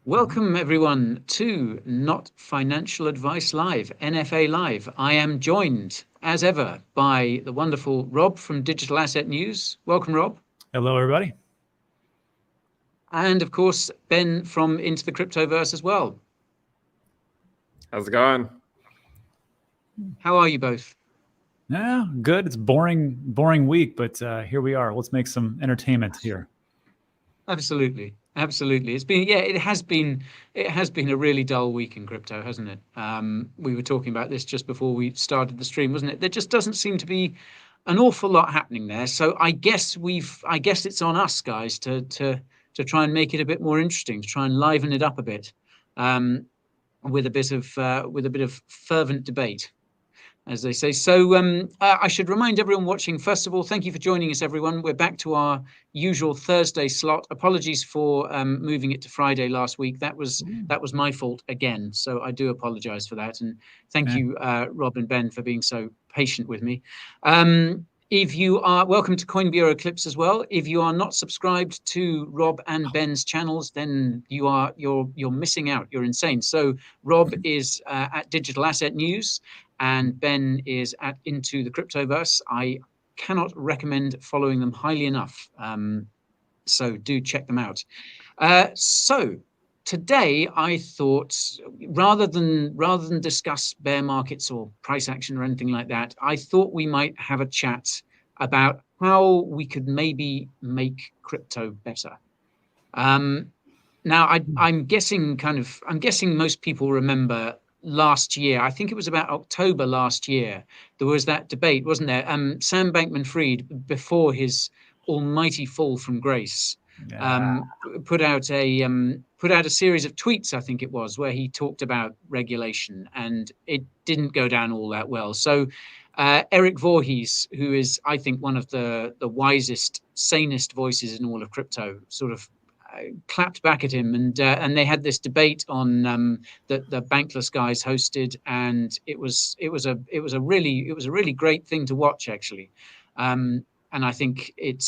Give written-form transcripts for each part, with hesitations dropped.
Welcome everyone to Not Financial Advice Live, NFA Live. I am joined as ever by the wonderful Rob from Digital Asset News. Welcome, Rob. Hello, everybody. And of course, Ben from Into the Cryptoverse as well. How's it going? How are you both? Yeah, good. It's boring week, but here we are. Let's make some entertainment here. Absolutely. It's been, it has been a really dull week in crypto, hasn't it? We were talking about this just before we started the stream, wasn't it? There just doesn't seem to be an awful lot happening there. So I guess it's on us guys to try and make it a bit more interesting, to try and liven it up a bit, with a bit of fervent debate, as they say. So I should remind everyone watching, first of all, thank you for joining us, everyone. We're back to our usual Thursday slot. Apologies for moving it to Friday last week. That was my fault again. So I do apologize for that. And thank you, Rob and Ben, for being so patient with me. If you are welcome to Coin Bureau Clips as well. If you are not subscribed to Rob and Ben's channels, then you're missing out. You're insane. So Rob is at Digital Asset News, and Ben is at Into the Cryptoverse. I cannot recommend following them highly enough. So do check them out. So today I thought, rather than discuss bear markets or price action or anything like that, I thought we might have a chat about how we could maybe make crypto better. Now I'm guessing most people remember last year, I think it was about October last year, there was that debate, wasn't there? Sam Bankman-Fried, before his almighty fall from grace, put out a series of tweets, I think it was, where he talked about regulation, and it didn't go down all that well. So Eric Voorhees, who is, I think, one of the wisest, sanest voices in all of crypto, sort of clapped back at him, and they had this debate on that the Bankless guys hosted, and it was a really great thing to watch, actually. And I think it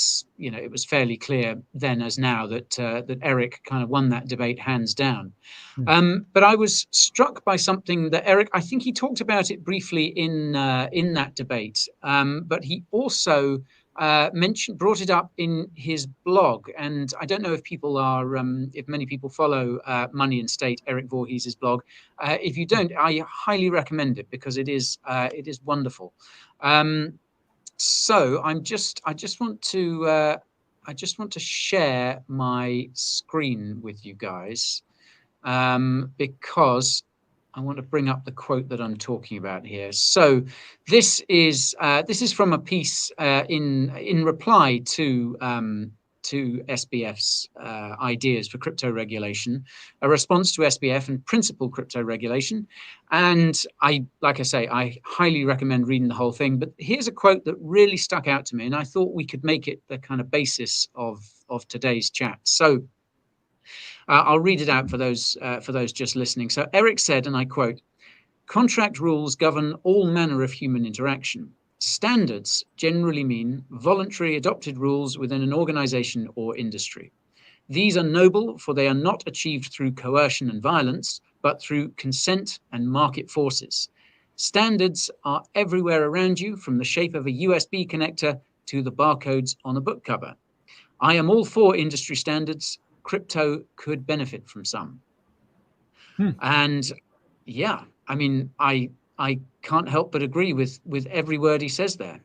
was fairly clear then as now that Eric kind of won that debate hands down. But I was struck by something that Eric, I think he talked about it briefly in that debate, but he also brought it up in his blog. And I don't know if if many people follow Money and State, Eric Voorhees' blog. If you don't, I highly recommend it, because it is wonderful. So I just want to share my screen with you guys, because I want to bring up the quote that I'm talking about here. So this is from a piece in reply to SBF's ideas for crypto regulation, a response to SBF and principal crypto regulation. And I highly recommend reading the whole thing. But here's a quote that really stuck out to me, and I thought we could make it the kind of basis of today's chat. So I'll read it out for those just listening. So Eric said, and I quote, "Contract rules govern all manner of human interaction. Standards generally mean voluntary adopted rules within an organization or industry. These are noble, for they are not achieved through coercion and violence, but through consent and market forces. Standards are everywhere around you, from the shape of a USB connector to the barcodes on a book cover. I am all for industry standards. Crypto could benefit from some." And yeah, I mean, I can't help but agree with every word he says there.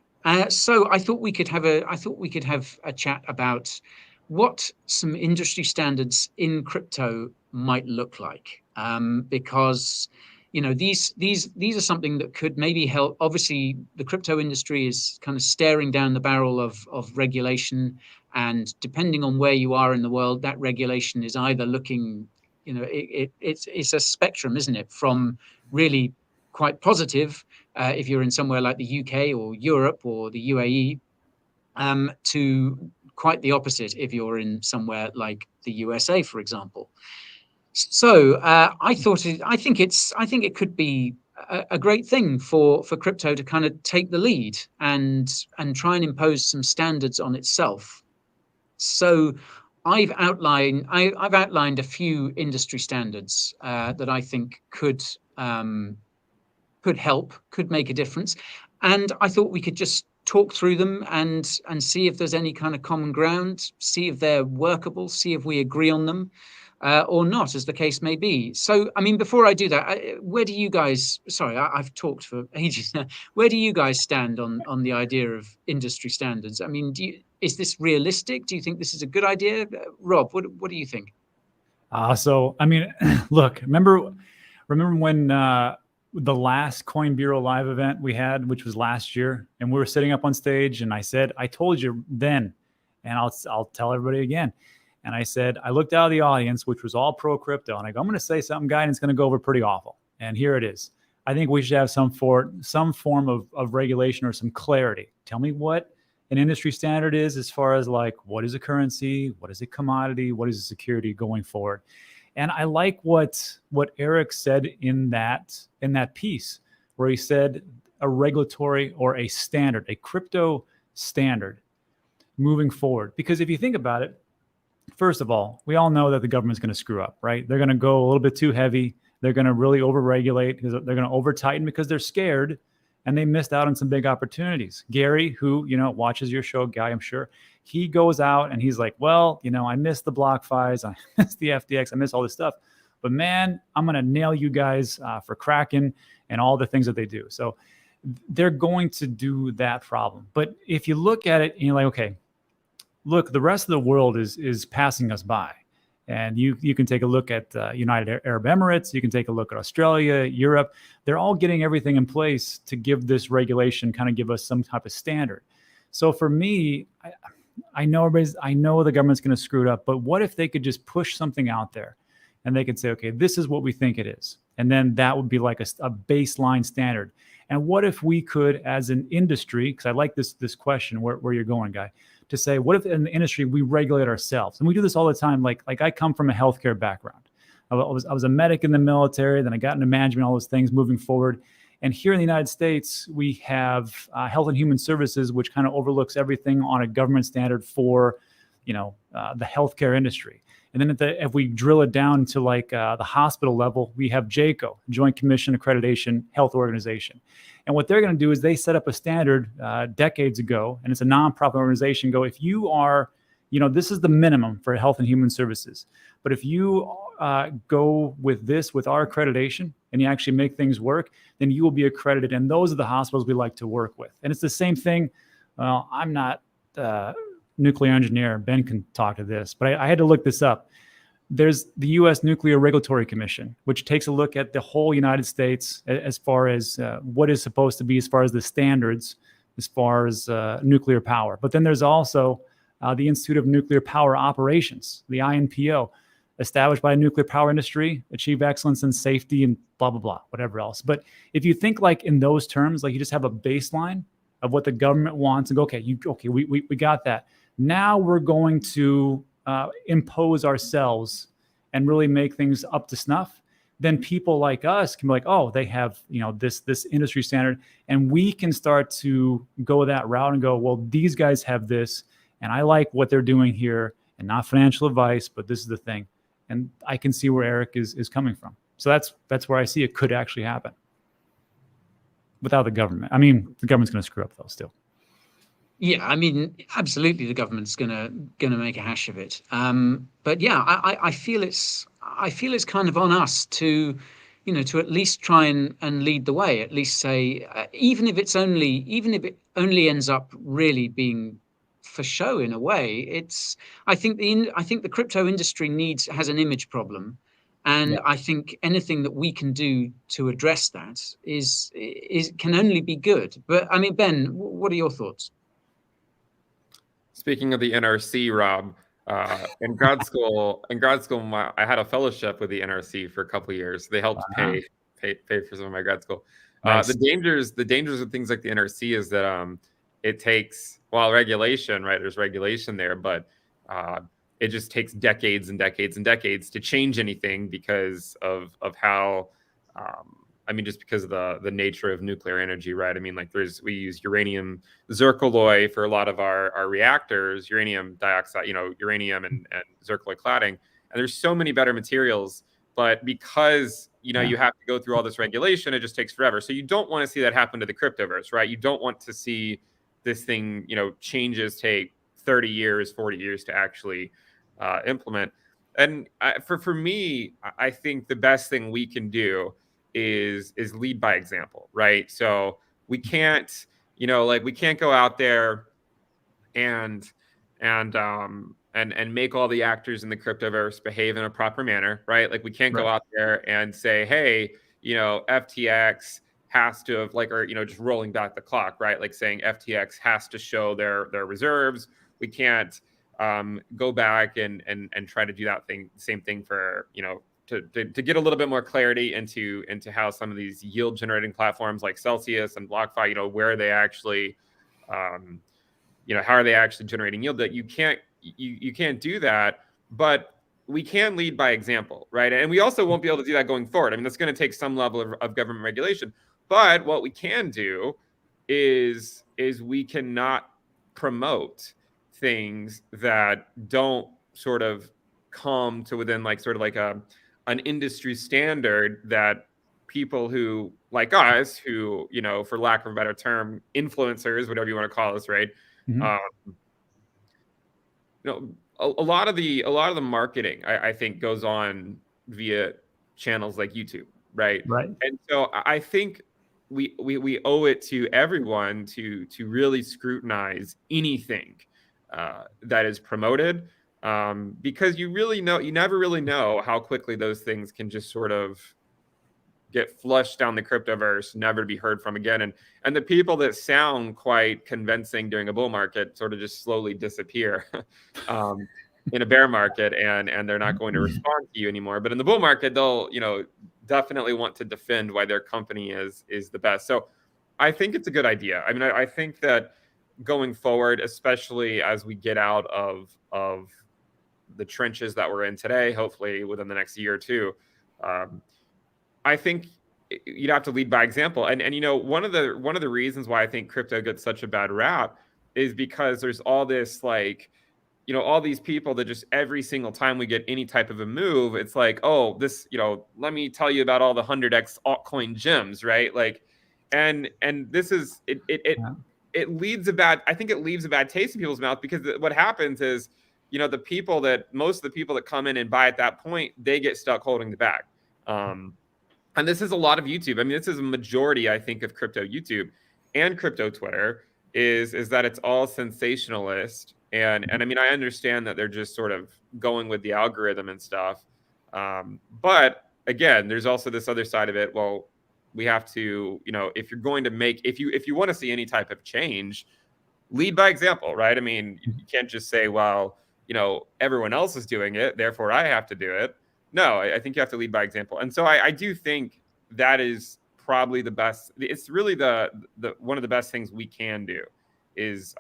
So I thought we could have a chat about what some industry standards in crypto might look like, because these are something that could maybe help. Obviously, the crypto industry is kind of staring down the barrel of regulation, and depending on where you are in the world, that regulation is either looking, it's a spectrum, isn't it, from really quite positive, if you're in somewhere like the UK or Europe or the UAE, to quite the opposite if you're in somewhere like the USA, for example. So I think it could be a great thing for crypto to kind of take the lead and try and impose some standards on itself. So I've outlined a few industry standards that I think could help, could make a difference, and I thought we could just talk through them and see if there's any kind of common ground, see if they're workable, see if we agree on them. Or not, as the case may be. So, I mean, before I do that, where do you guys? Sorry, I've talked for ages now. Where do you guys stand on the idea of industry standards? I mean, is this realistic? Do you think this is a good idea, Rob? What do you think? So, I mean, look, remember when the last Coin Bureau Live event we had, which was last year, and we were sitting up on stage, and I told you then, and I'll tell everybody again. And I said, I looked out of the audience, which was all pro crypto, and I go, I'm going to say something, guy, and it's going to go over pretty awful. And here it is. I think we should have some form of regulation or some clarity. Tell me what an industry standard is as far as like, what is a currency? What is a commodity? What is a security going forward? And I like what Eric said in that piece, where he said a regulatory or a standard, a crypto standard moving forward. Because if you think about it, first of all, we all know that the government's going to screw up, right? They're going to go a little bit too heavy. They're going to really overregulate because they're going to over tighten because they're scared and they missed out on some big opportunities. Gary, who, watches your show, Guy, I'm sure, he goes out and he's like, well, I missed the BlockFis, I missed the FTX, I missed all this stuff. But man, I'm going to nail you guys for Kraken and all the things that they do. So they're going to do that problem. But if you look at it and you're like, okay, look, the rest of the world is passing us by. And you can take a look at United Arab Emirates. You can take a look at Australia, Europe. They're all getting everything in place to give this regulation, kind of give us some type of standard. So for me, I know the government's going to screw it up, but what if they could just push something out there and they could say, okay, this is what we think it is. And then that would be like a baseline standard. And what if we could, as an industry, because I like this question, where you're going, Guy, to say, what if in the industry we regulate ourselves? And we do this all the time. Like I come from a healthcare background. I was a medic in the military, then I got into management, all those things moving forward. And here in the United States, we have Health and Human Services, which kind of overlooks everything on a government standard for, the healthcare industry. And then if we drill it down to like the hospital level, we have JCAHO, Joint Commission Accreditation Health Organization. And what they're going to do is they set up a standard decades ago, and it's a nonprofit organization. Go, if you are, this is the minimum for Health and Human Services. But if you go with our accreditation and you actually make things work, then you will be accredited. And those are the hospitals we like to work with. And it's the same thing. Well, I'm not nuclear engineer. Ben can talk to this, but I had to look this up. There's the U.S. Nuclear Regulatory Commission, which takes a look at the whole United States as far as what is supposed to be as far as the standards, as far as nuclear power. But then there's also the Institute of Nuclear Power Operations, the INPO, established by the nuclear power industry, achieve excellence in safety and blah, blah, blah, whatever else. But if you think like in those terms, like you just have a baseline of what the government wants and go, we got that. Now we're going to impose ourselves and really make things up to snuff. Then people like us can be like, oh, they have, this industry standard, and we can start to go that route and go, well, these guys have this, and I like what they're doing here, and not financial advice, but this is the thing. And I can see where Eric is coming from. So that's where I see it could actually happen without the government. I mean, the government's going to screw up though still. Yeah, I mean, absolutely, the government's gonna make a hash of it. But yeah, I feel it's kind of on us to, to at least try and lead the way. At least say, even if it only ends up really being for show in a way. I think the crypto industry has an image problem, and I think anything that we can do to address that can only be good. But I mean, Ben, what are your thoughts? Speaking of the NRC, Rob, in grad school, I had a fellowship with the NRC for a couple of years. They helped pay for some of my grad school. Nice. The dangers of things like the NRC is that it takes, regulation, right? There's regulation there, but it just takes decades and decades and decades to change anything because of how I mean, just because of the nature of nuclear energy, right? I mean, like we use uranium zircaloy for a lot of our reactors, uranium dioxide, uranium and zircaloy cladding. And there's so many better materials, but because, you have to go through all this regulation, it just takes forever. So you don't want to see that happen to the cryptoverse, right? You don't want to see this thing, changes take 30 years, 40 years to actually implement. And for me, I think the best thing we can do is lead by example, right? So we can't, we can't go out there and make all the actors in the cryptoverse behave in a proper manner, right? Like we can't go out there and say, hey, FTX has to have just rolling back the clock, right? Like saying FTX has to show their reserves. We can't go back and try to do that same thing for, to get a little bit more clarity into how some of these yield generating platforms like Celsius and BlockFi, where they actually, how are they actually generating yield? That you can't do that, but we can lead by example, right? And we also won't be able to do that going forward. I mean, that's going to take some level of government regulation. But what we can do is we cannot promote things that don't sort of come to within an industry standard that people who like us, who, for lack of a better term, influencers, whatever you want to call us, right? Mm-hmm. A lot of the marketing, I think, goes on via channels like YouTube, right? Right. And so I think we owe it to everyone to really scrutinize anything that is promoted, because you never really know how quickly those things can just sort of get flushed down the cryptoverse, never to be heard from again. And the people that sound quite convincing during a bull market sort of just slowly disappear in a bear market, and they're not going to respond to you anymore. But in the bull market, they'll, definitely want to defend why their company is the best. So I think it's a good idea. I mean, I think that going forward, especially as we get out of the trenches that we're in today, hopefully within the next year or two, I think you'd have to lead by example. And one of the reasons why I think crypto gets such a bad rap is because there's all this all these people that just every single time we get any type of a move, it's like, oh, this, let me tell you about all the 100x altcoin gems, right? Like, and this is it leaves a bad taste in people's mouth, because what happens is, most of the people that come in and buy at that point, they get stuck holding the bag. And this is a lot of YouTube. I mean, this is a majority, I think, of crypto YouTube and crypto Twitter is that it's all sensationalist. And I mean, I understand that they're just sort of going with the algorithm and stuff. But again, there's also this other side of it. Well, we have to, if you're going to if you want to see any type of change, lead by example, right? I mean, you can't just say, well, everyone else is doing it, therefore I have to do it. No, I think you have to lead by example. And so I do think that is probably the best. It's really the one of the best things we can do is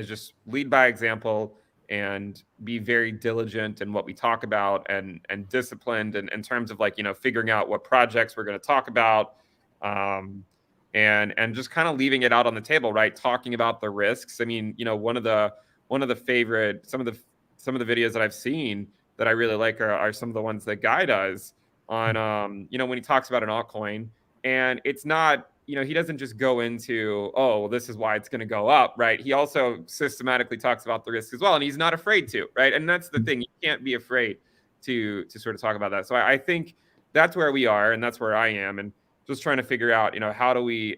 just lead by example and be very diligent in what we talk about, and disciplined in terms of figuring out what projects we're going to talk about, and just kind of leaving it out on the table, right? Talking about the risks. I mean, one of the favorite, some of the videos that I've seen that I really like are some of the ones that Guy does on, when he talks about an altcoin, and it's not, he doesn't just go into, oh, well, this is why it's going to go up, right? He also systematically talks about the risk as well, and he's not afraid to, right? And that's the thing. You can't be afraid to sort of talk about that. So I think that's where we are, and that's where I am, and just trying to figure out, how do we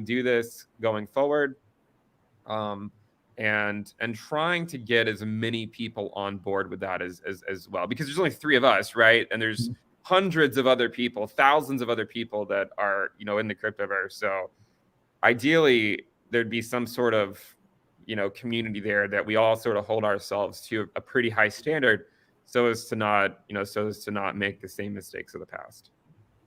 do this going forward, and trying to get as many people on board with that as well, because there's only 3 of us, right? And there's hundreds of other people, thousands of other people that are, in the cryptoverse. So ideally there'd be some sort of, community there that we all sort of hold ourselves to a pretty high standard, so as to not make the same mistakes of the past.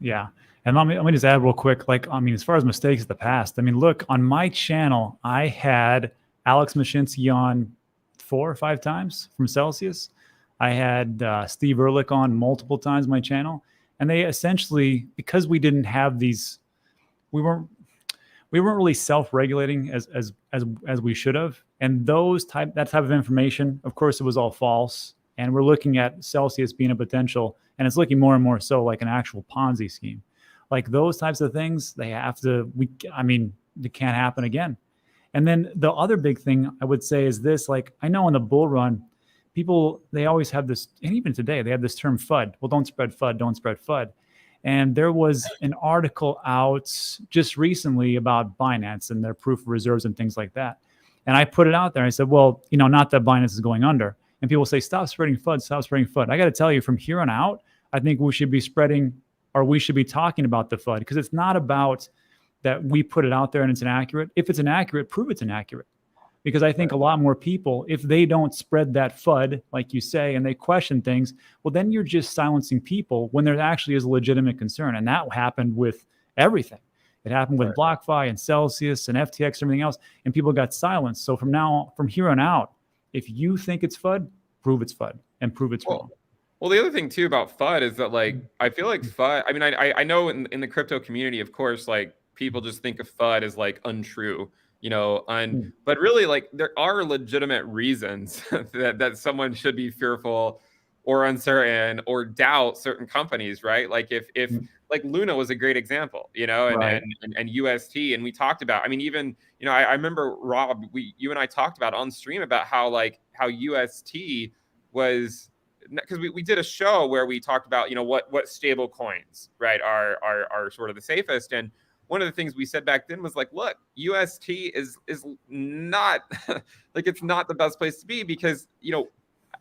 Yeah. And let me just add real quick, as far as mistakes of the past, look, on my channel, I had Alex Mashinsky on 4 or 5 times from Celsius. I had Steve Ehrlich on multiple times on my channel. And they essentially, because we didn't have these, we weren't really self-regulating as we should have. And that type of information, of course, it was all false. And we're looking at Celsius being a potential, and it's looking more and more so like an actual Ponzi scheme. Like those types of things, they can't happen again. And then the other big thing I would say is this, like, I know in the bull run, people, they always have this, and even today, they have this term FUD. Well, don't spread FUD, don't spread FUD. And there was an article out just recently about Binance and their proof of reserves and things like that. And I put it out there. I said, well, not that Binance is going under. And people say, stop spreading FUD, stop spreading FUD. I got to tell you, from here on out, I think we should be talking about the FUD, because it's not about that we put it out there and it's inaccurate. If it's inaccurate, prove it's inaccurate. Because I think a lot more people, if they don't spread that FUD, like you say, and they question things, well, then you're just silencing people when there actually is a legitimate concern. And that happened with everything. It happened with BlockFi and Celsius and FTX and everything else, and people got silenced. So from here on out, if you think it's FUD, prove it's FUD and prove it's wrong. Well, the other thing too about FUD is that, like, I feel like FUD, I mean, I know in the crypto community, of course, like, people just think of FUD as like untrue. But really, like, there are legitimate reasons that someone should be fearful or uncertain or doubt certain companies, right? Like if like Luna was a great example, and UST, and we talked about, I mean, even, I remember, Rob, you and I talked about on stream about how UST was, because we did a show where we talked about, what stable coins, right, are sort of the safest. And one of the things we said back then was like, look, UST is not like, it's not the best place to be, because,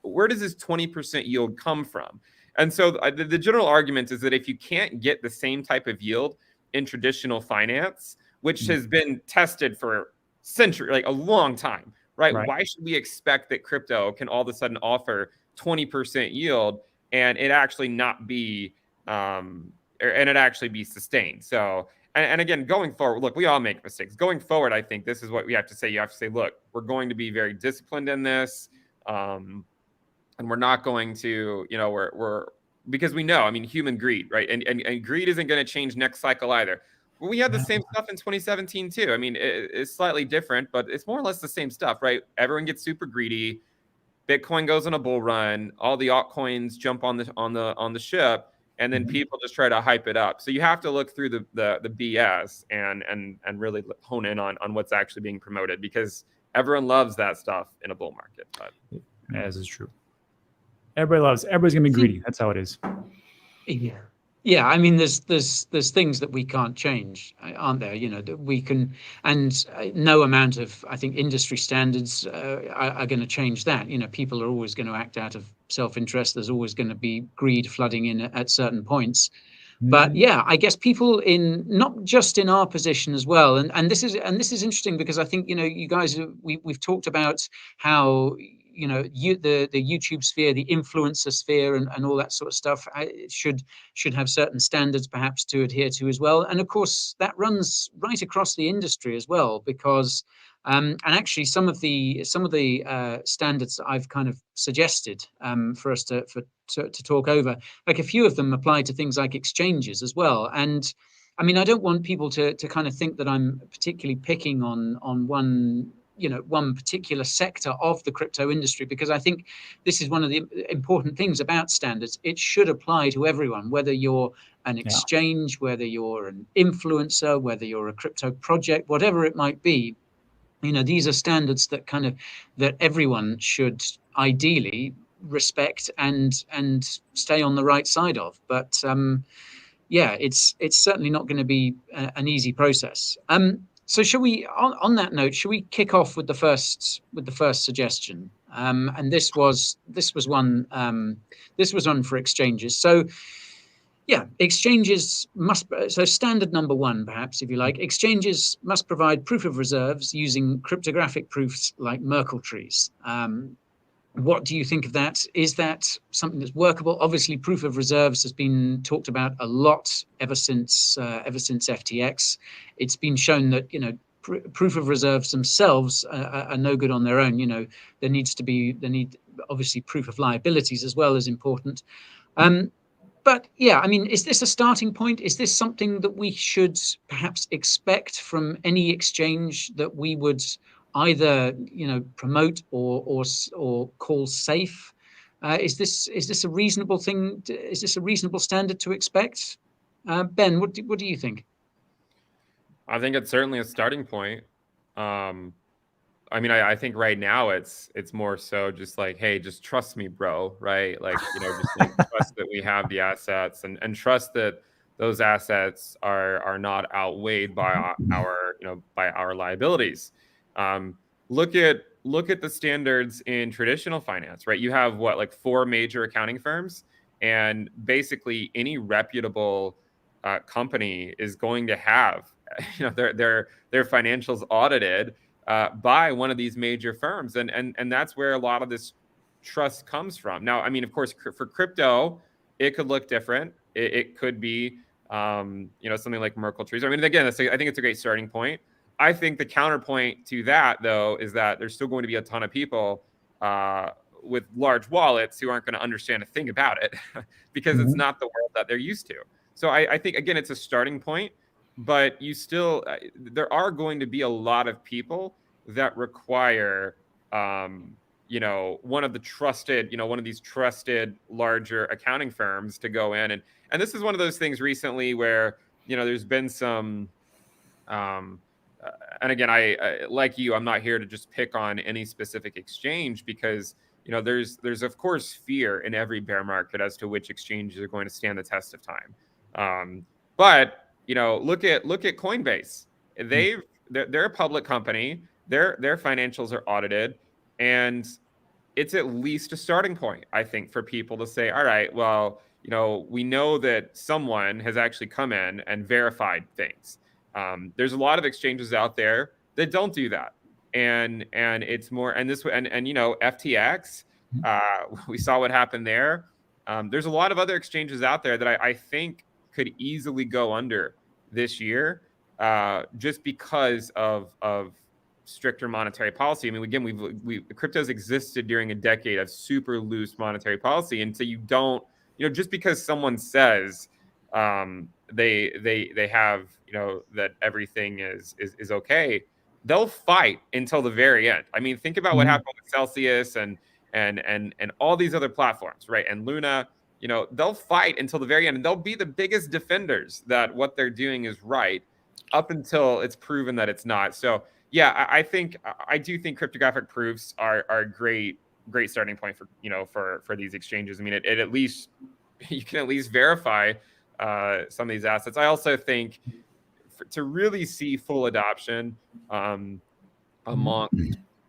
where does this 20% yield come from? And so the general argument is that if you can't get the same type of yield in traditional finance, which has been tested for centuries, like a long time, right? Why should we expect that crypto can all of a sudden offer 20% yield and it actually not be, and it actually be sustained? So, and again, going forward, look, we all make mistakes. Going forward, I think this is what we have to say. You have to say, look, we're going to be very disciplined in this. And we're not going to, we're because we know, I mean, human greed, right? And greed isn't going to change next cycle either. Well, we had the same stuff in 2017 too. I mean, it's slightly different, but it's more or less the same stuff, right? Everyone gets super greedy. Bitcoin goes on a bull run. All the altcoins jump on the ship, and then people just try to hype it up. So you have to look through the BS and really hone in on what's actually being promoted, because everyone loves that stuff in a bull market. But as is true. Everybody's gonna be greedy. That's how it is. Yeah. I mean, there's things that we can't change, aren't there? That we can, and no amount of, I think, industry standards are going to change that. People are always going to act out of self-interest. There's always going to be greed flooding in at certain points. But yeah, I guess people in, not just in our position as well, and this is interesting, because I think you guys, we've talked about how the YouTube sphere, the influencer sphere, and all that sort of stuff should have certain standards perhaps to adhere to as well. And of course that runs right across the industry as well, because and actually some of the standards that I've kind of suggested for us to talk over, like a few of them apply to things like exchanges as well. And I mean, I don't want people to kind of think that I'm particularly picking on one particular sector of the crypto industry, because I think this is one of the important things about standards. It should apply to everyone, whether you're an exchange, whether you're an influencer, whether you're a crypto project, whatever it might be. These are standards that everyone should ideally respect and stay on the right side of. But it's certainly not going to be an easy process. So shall we, on that note, shall we kick off with the first suggestion? And this was one for exchanges. So yeah, exchanges must, so standard number one, perhaps, if you like, exchanges must provide proof of reserves using cryptographic proofs like Merkel trees. What do you think of that? Is that something that's workable? Obviously, proof of reserves has been talked about a lot ever since FTX. It's been shown that proof of reserves themselves are no good on their own. There needs obviously proof of liabilities as well as important. But yeah, I mean, is this a starting point? Is this something that we should perhaps expect from any exchange that we would either, promote or call safe? Is this a reasonable thing? Is this a reasonable standard to expect? Ben, what do you think? I think it's certainly a starting point. I mean, I think right now it's more so just like, hey, just trust me, bro, right? Like, just like trust that we have the assets and trust that those assets are not outweighed by our liabilities. Look at the standards in traditional finance, right? You have like 4 major accounting firms, and basically any reputable company is going to have their financials audited by one of these major firms, and that's where a lot of this trust comes from. Now, I mean, of course, for crypto, it could look different. It could be, something like Merkel trees. I mean, again, I think it's a great starting point. I think the counterpoint to that, though, is that there's still going to be a ton of people with large wallets who aren't going to understand a thing about it because it's not the world that they're used to. So I think, again, it's a starting point, but you still, there are going to be a lot of people that require, one of these trusted larger accounting firms to go in. And this is one of those things recently where, there's been some, and again, I like you, I'm not here to just pick on any specific exchange because, there's of course fear in every bear market as to which exchanges are going to stand the test of time. But look at Coinbase. They're a public company. Their financials are audited, and it's at least a starting point, I think, for people to say, all right, well, we know that someone has actually come in and verified things. There's a lot of exchanges out there that don't do that, and it's more and FTX. We saw what happened there. There's a lot of other exchanges out there that I think could easily go under this year, just because of stricter monetary policy. I mean, again, crypto's existed during a decade of super loose monetary policy, and so you don't, just because someone says they have, that everything is okay, they'll fight until the very end. I mean, think about what happened with Celsius and all these other platforms, right? And Luna. They'll fight until the very end, and they'll be the biggest defenders that what they're doing is right up until it's proven that it's not. So yeah, I do think cryptographic proofs are a great starting point for these exchanges. I mean, it at least you can at least verify some of these assets. I also think to really see full adoption among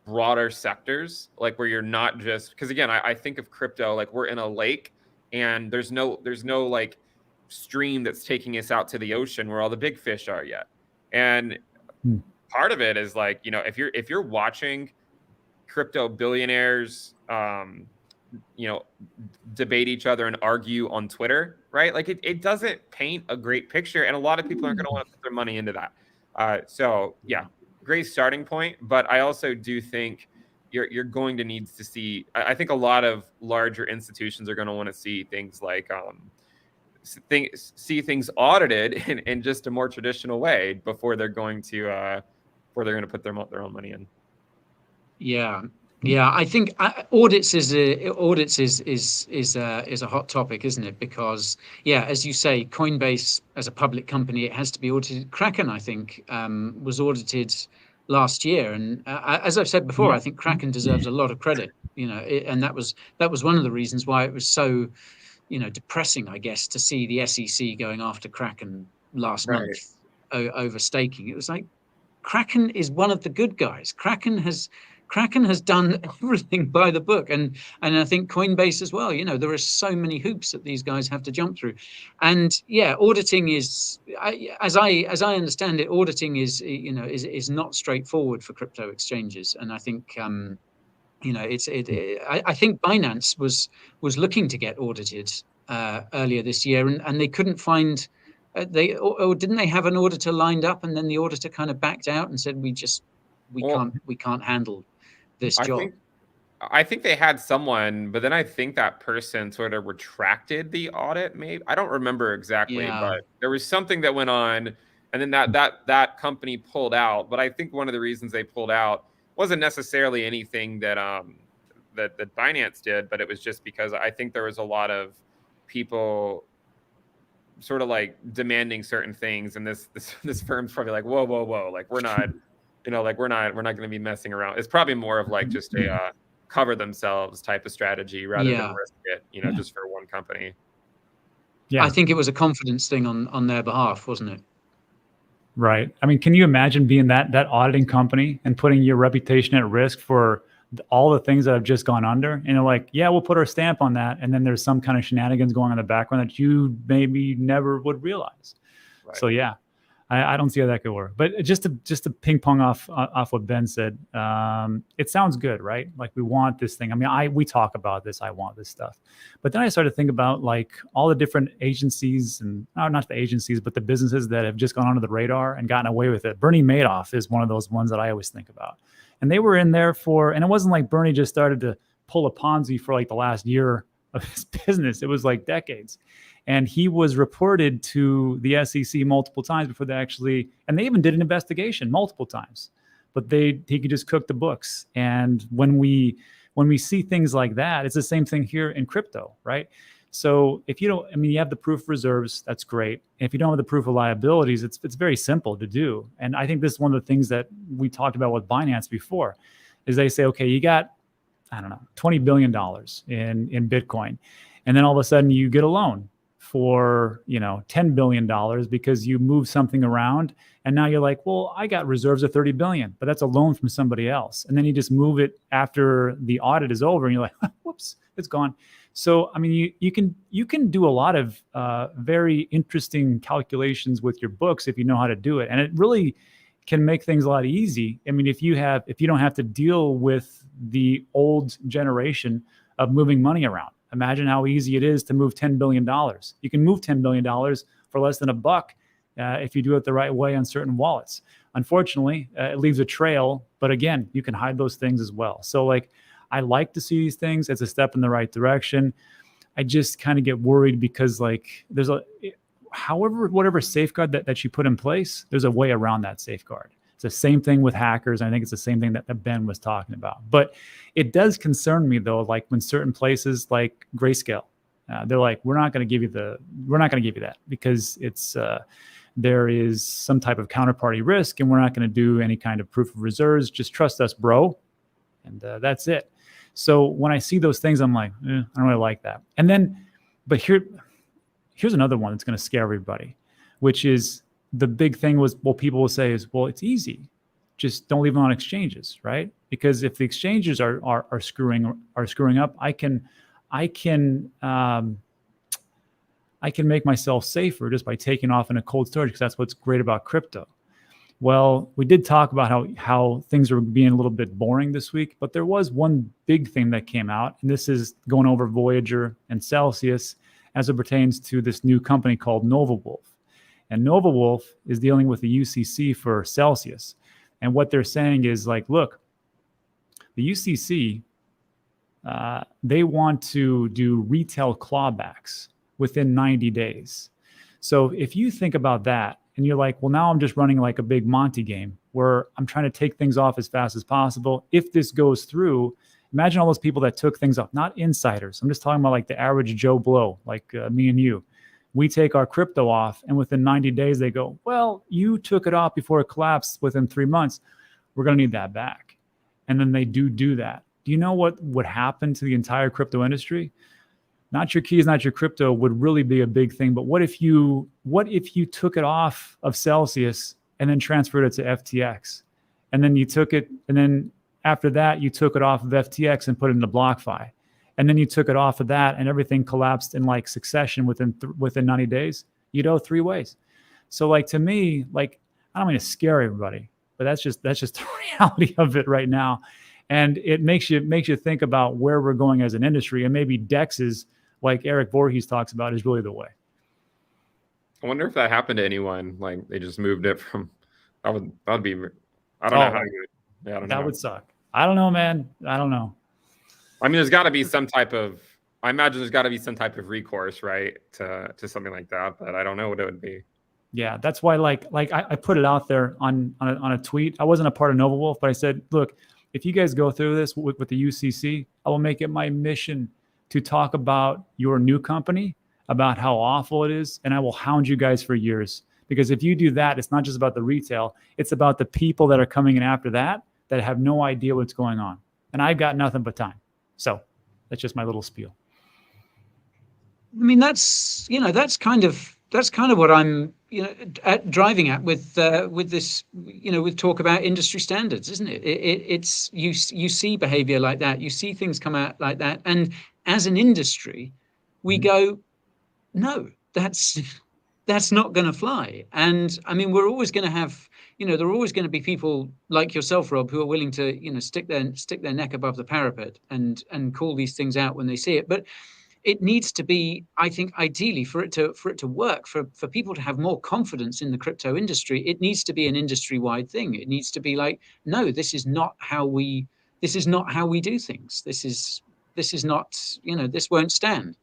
broader sectors, like where you're not just, because again, I think of crypto like we're in a lake. And there's no like stream that's taking us out to the ocean where all the big fish are yet. And part of it is like, if you're watching crypto billionaires, debate each other and argue on Twitter, right? Like it doesn't paint a great picture, and a lot of people aren't going to want to put their money into that. So yeah, great starting point. But I also do think you're going to need to see, I think a lot of larger institutions are going to want to see things like see things audited in just a more traditional way before they're going to put their own money in. Yeah, I think audits is a hot topic, isn't it? Because as you say, Coinbase as a public company, it has to be audited. Kraken, I think, was audited last year, and as I've said before, I think Kraken deserves a lot of credit. And that was one of the reasons why it was so, depressing, I guess, to see the SEC going after Kraken last month over staking. It was like Kraken is one of the good guys. Kraken has done everything by the book, and I think Coinbase as well. There are so many hoops that these guys have to jump through, and auditing is, as I understand it, auditing is not straightforward for crypto exchanges, and I think I think Binance was looking to get audited earlier this year, and they couldn't find. Didn't they have an auditor lined up, and then the auditor kind of backed out and said, we can't handle this job. I think they had someone, but then I think that person sort of retracted the audit. Maybe I don't remember exactly, Yeah. but there was something that went on, and then that company pulled out. But I think one of the reasons they pulled out wasn't necessarily anything that that Binance did, but it was just because I think there was a lot of people sort of like demanding certain things, and this firm's probably like, whoa, like we're not, like we're not going to be messing around. It's probably more of like just a cover themselves type of strategy rather than risk it, just for one company. I think it was a confidence thing on their behalf, wasn't it? Right. I mean, can you imagine being that auditing company and putting your reputation at risk for all the things that have just gone under? And they're like, yeah, we'll put our stamp on that. And then there's some kind of shenanigans going on in the background that you maybe never would realize. Right. So yeah, I don't see how that could work. But just to ping pong off what Ben said, it sounds good, right? Like we want this thing. I mean, we talk about this. I want this stuff. But then I started to think about like all the different agencies and not the agencies, but the businesses that have just gone under the radar and gotten away with it. Bernie Madoff is one of those ones that I always think about. And they were in there and it wasn't like Bernie just started to pull a Ponzi for like the last year of his business. It was like decades. And he was reported to the SEC multiple times before they and they even did an investigation multiple times, but he could just cook the books. And when we see things like that, it's the same thing here in crypto, right? So if you have the proof of reserves, that's great. If you don't have the proof of liabilities, it's very simple to do. And I think this is one of the things that we talked about with Binance before, is they say, okay, you got, I don't know, $20 billion in Bitcoin. And then all of a sudden you get a loan for, $10 billion because you move something around. And now you're like, well, I got reserves of 30 billion, but that's a loan from somebody else. And then you just move it after the audit is over and you're like, whoops, it's gone. So, I mean, you can do a lot of very interesting calculations with your books if you know how to do it. And it really can make things a lot easy. I mean, if you don't have to deal with the old generation of moving money around. Imagine how easy it is to move $10 billion. You can move $10 billion for less than $1 if you do it the right way on certain wallets. Unfortunately, it leaves a trail, but again, you can hide those things as well. So like, I like to see these things as a step in the right direction. I just kind of get worried because like there's whatever safeguard that you put in place, there's a way around that safeguard. It's the same thing with hackers. I think it's the same thing that Ben was talking about. But it does concern me though, like when certain places like Grayscale, they're like, we're not going to give you that because it's there is some type of counterparty risk, and we're not going to do any kind of proof of reserves. Just trust us, bro, and that's it. So when I see those things, I'm like, I don't really like that. And then, but here's another one that's going to scare everybody, which is the big thing was, well, people will say is, well, it's easy. Just don't leave them on exchanges, right? Because if the exchanges are screwing up, I can make myself safer just by taking off in a cold storage, because that's what's great about crypto. Well, we did talk about how things are being a little bit boring this week, but there was one big thing that came out, and this is going over Voyager and Celsius as it pertains to this new company called NovaWolf. And NovaWolf is dealing with the UCC for Celsius. And what they're saying is like, look, the UCC, they want to do retail clawbacks within 90 days. So if you think about that, and you're like, well, now I'm just running like a big Monty game where I'm trying to take things off as fast as possible. If this goes through, imagine all those people that took things off, not insiders. I'm just talking about like the average Joe Blow, like me and you. We take our crypto off, and within 90 days, they go, well, you took it off before it collapsed within 3 months. We're going to need that back. And then they do that. Do you know what would happen to the entire crypto industry? Not your keys, not your crypto would really be a big thing. But what if you took it off of Celsius and then transferred it to FTX? And then you took it, and then after that, you took it off of FTX and put it into BlockFi. And then you took it off of that and everything collapsed in like succession within 90 days. You'd owe 3 ways. So like to me, like, I don't mean to scare everybody, but that's just the reality of it right now. And it makes you think about where we're going as an industry, and maybe DEXs, like Eric Voorhees talks about, is really the way. I wonder if that happened to anyone. Like they just moved it from. That'd be. I don't know how you. Yeah, I don't know. That would suck. I don't know, man. I don't know. I mean, there's got to be some type of. I imagine there's got to be some type of recourse, right, to something like that. But I don't know what it would be. Yeah, that's why like I put it out there on a tweet. I wasn't a part of Nova Wolf, but I said, look, if you guys go through this with the UCC, I will make it my mission to talk about your new company, about how awful it is, and I will hound you guys for years. Because if you do that, it's not just about the retail, it's about the people that are coming in after that have no idea what's going on. And I've got nothing but time. So that's just my little spiel. I mean, that's kind of what I'm driving at with this, with talk about industry standards, isn't it? It's you see behavior like that, you see things come out like that, and as an industry, we go, no, that's not going to fly. And I mean, we're always going to have, there are always going to be people like yourself, Rob, who are willing to, stick their neck above the parapet and call these things out when they see it. But it needs to be, I think, ideally for it to work, for people to have more confidence in the crypto industry, it needs to be an industry-wide thing. It needs to be like, no, this is not how we do things. This is not, this won't stand.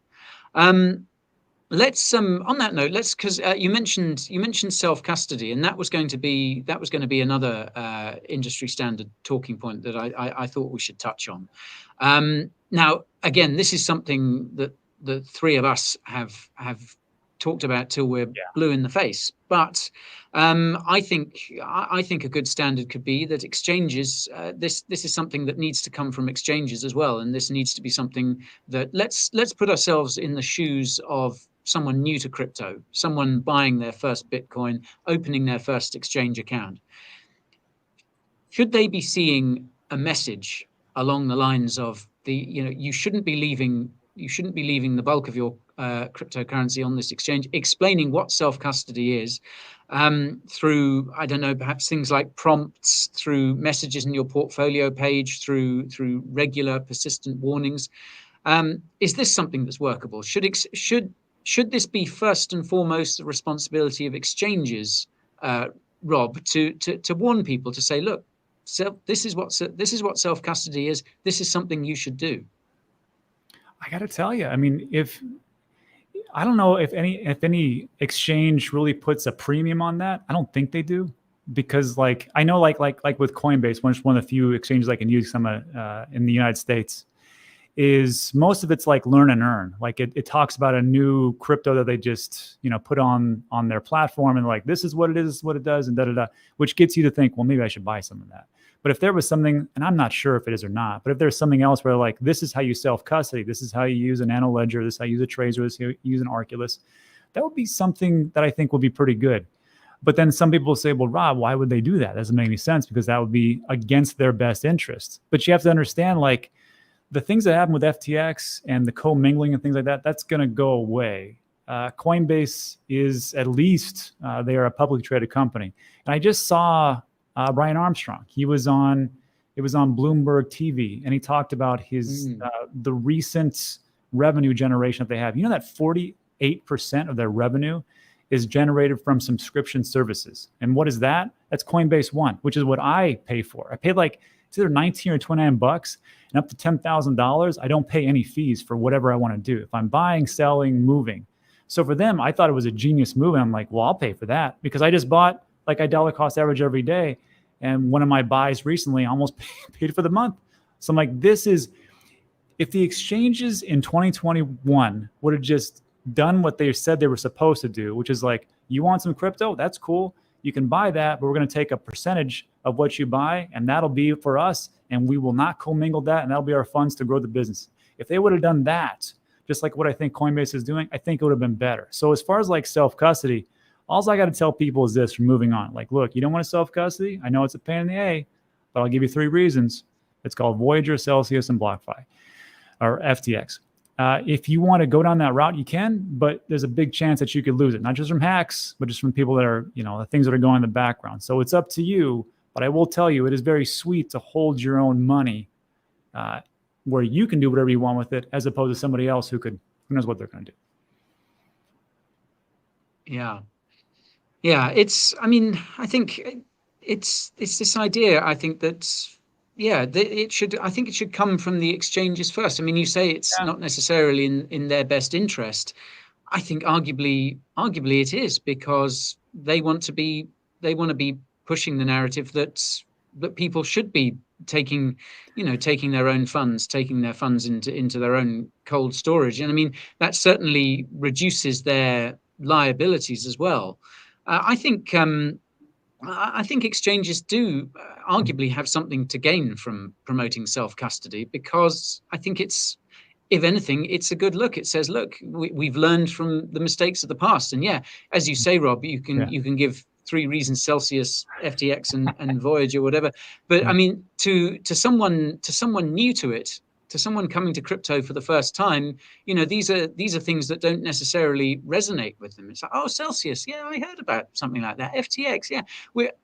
Let's on that note, because you mentioned self-custody, and that was going to be another industry standard talking point that I thought we should touch on. Now, again, this is something that the three of us have talked about till we're blue in the face. But I think a good standard could be that exchanges. This is something that needs to come from exchanges as well, and this needs to be something that let's put ourselves in the shoes of someone new to crypto, someone buying their first Bitcoin, opening their first exchange account. Should they be seeing a message along the lines of you shouldn't be leaving the bulk of your cryptocurrency on this exchange, explaining what self-custody is through, I don't know, perhaps things like prompts, through messages in your portfolio page, through regular persistent warnings. Is this something that's workable? Should this be first and foremost the responsibility of exchanges, Rob, to warn people, to say, look, this is what self-custody is. This is something you should do. I got to tell you, I mean, I don't know if any exchange really puts a premium on that. I don't think they do, because like I know like with Coinbase, one of the few exchanges I can use in the United States, is most of it's like learn and earn. Like it talks about a new crypto that they just put on their platform, and like this is what it is, what it does, and which gets you to think, well, maybe I should buy some of that. But if there was something, and I'm not sure if it is or not, but if there's something else where like this is how you self-custody, this is how you use a Nano Ledger, this is how you use a Trezor, this is how you use an Arculus, that would be something that I think would be pretty good. But then some people say, well, Rob, why would they do that? That doesn't make any sense, because that would be against their best interest. But you have to understand, like, the things that happen with FTX and the co-mingling and things like that, that's going to go away. Coinbase is at least, they are a publicly traded company. And I just saw Brian Armstrong. It was on Bloomberg TV, and he talked about his the recent revenue generation that they have. You know that 48% of their revenue is generated from subscription services. And what is that? That's Coinbase One, which is what I pay for. I paid like, it's either $19 or $29, and up to $10,000, I don't pay any fees for whatever I want to do. If I'm buying, selling, moving. So for them, I thought it was a genius move. And I'm like, well, I'll pay for that, because I just bought like a dollar cost average every day. And one of my buys recently almost paid for the month. So I'm like, if the exchanges in 2021 would have just done what they said they were supposed to do, which is like, you want some crypto? That's cool. You can buy that, but we're going to take a percentage of what you buy, and that'll be for us, and we will not commingle that, and that'll be our funds to grow the business. If they would have done that, just like what I think Coinbase is doing, I think it would have been better. So as far as like self-custody, all I got to tell people is this, from moving on. Like, look, you don't want to self-custody? I know it's a pain in the A, but I'll give you 3 reasons. It's called Voyager, Celsius, and BlockFi, or FTX. If you want to go down that route, you can, but there's a big chance that you could lose it, not just from hacks, but just from people that are, the things that are going in the background. So it's up to you, but I will tell you, it is very sweet to hold your own money where you can do whatever you want with it, as opposed to somebody else who knows what they're going to do. Yeah. I think it's this idea, I think that, yeah, it should. I think it should come from the exchanges first. I mean, you say it's not necessarily in their best interest. I think arguably it is, because they want to be pushing the narrative that people should be taking their own funds, taking their funds into their own cold storage. And I mean, that certainly reduces their liabilities as well. I think exchanges do arguably have something to gain from promoting self-custody, because I think if anything, it's a good look. It says, look, we've learned from the mistakes of the past. And yeah, as you say, Rob, you can give 3 reasons: Celsius, FTX, and Voyage, or whatever. But I mean, to someone new to it, to someone coming to crypto for the first time, these are things that don't necessarily resonate with them. It's like, oh, Celsius, yeah, I heard about something like that. FTX, yeah.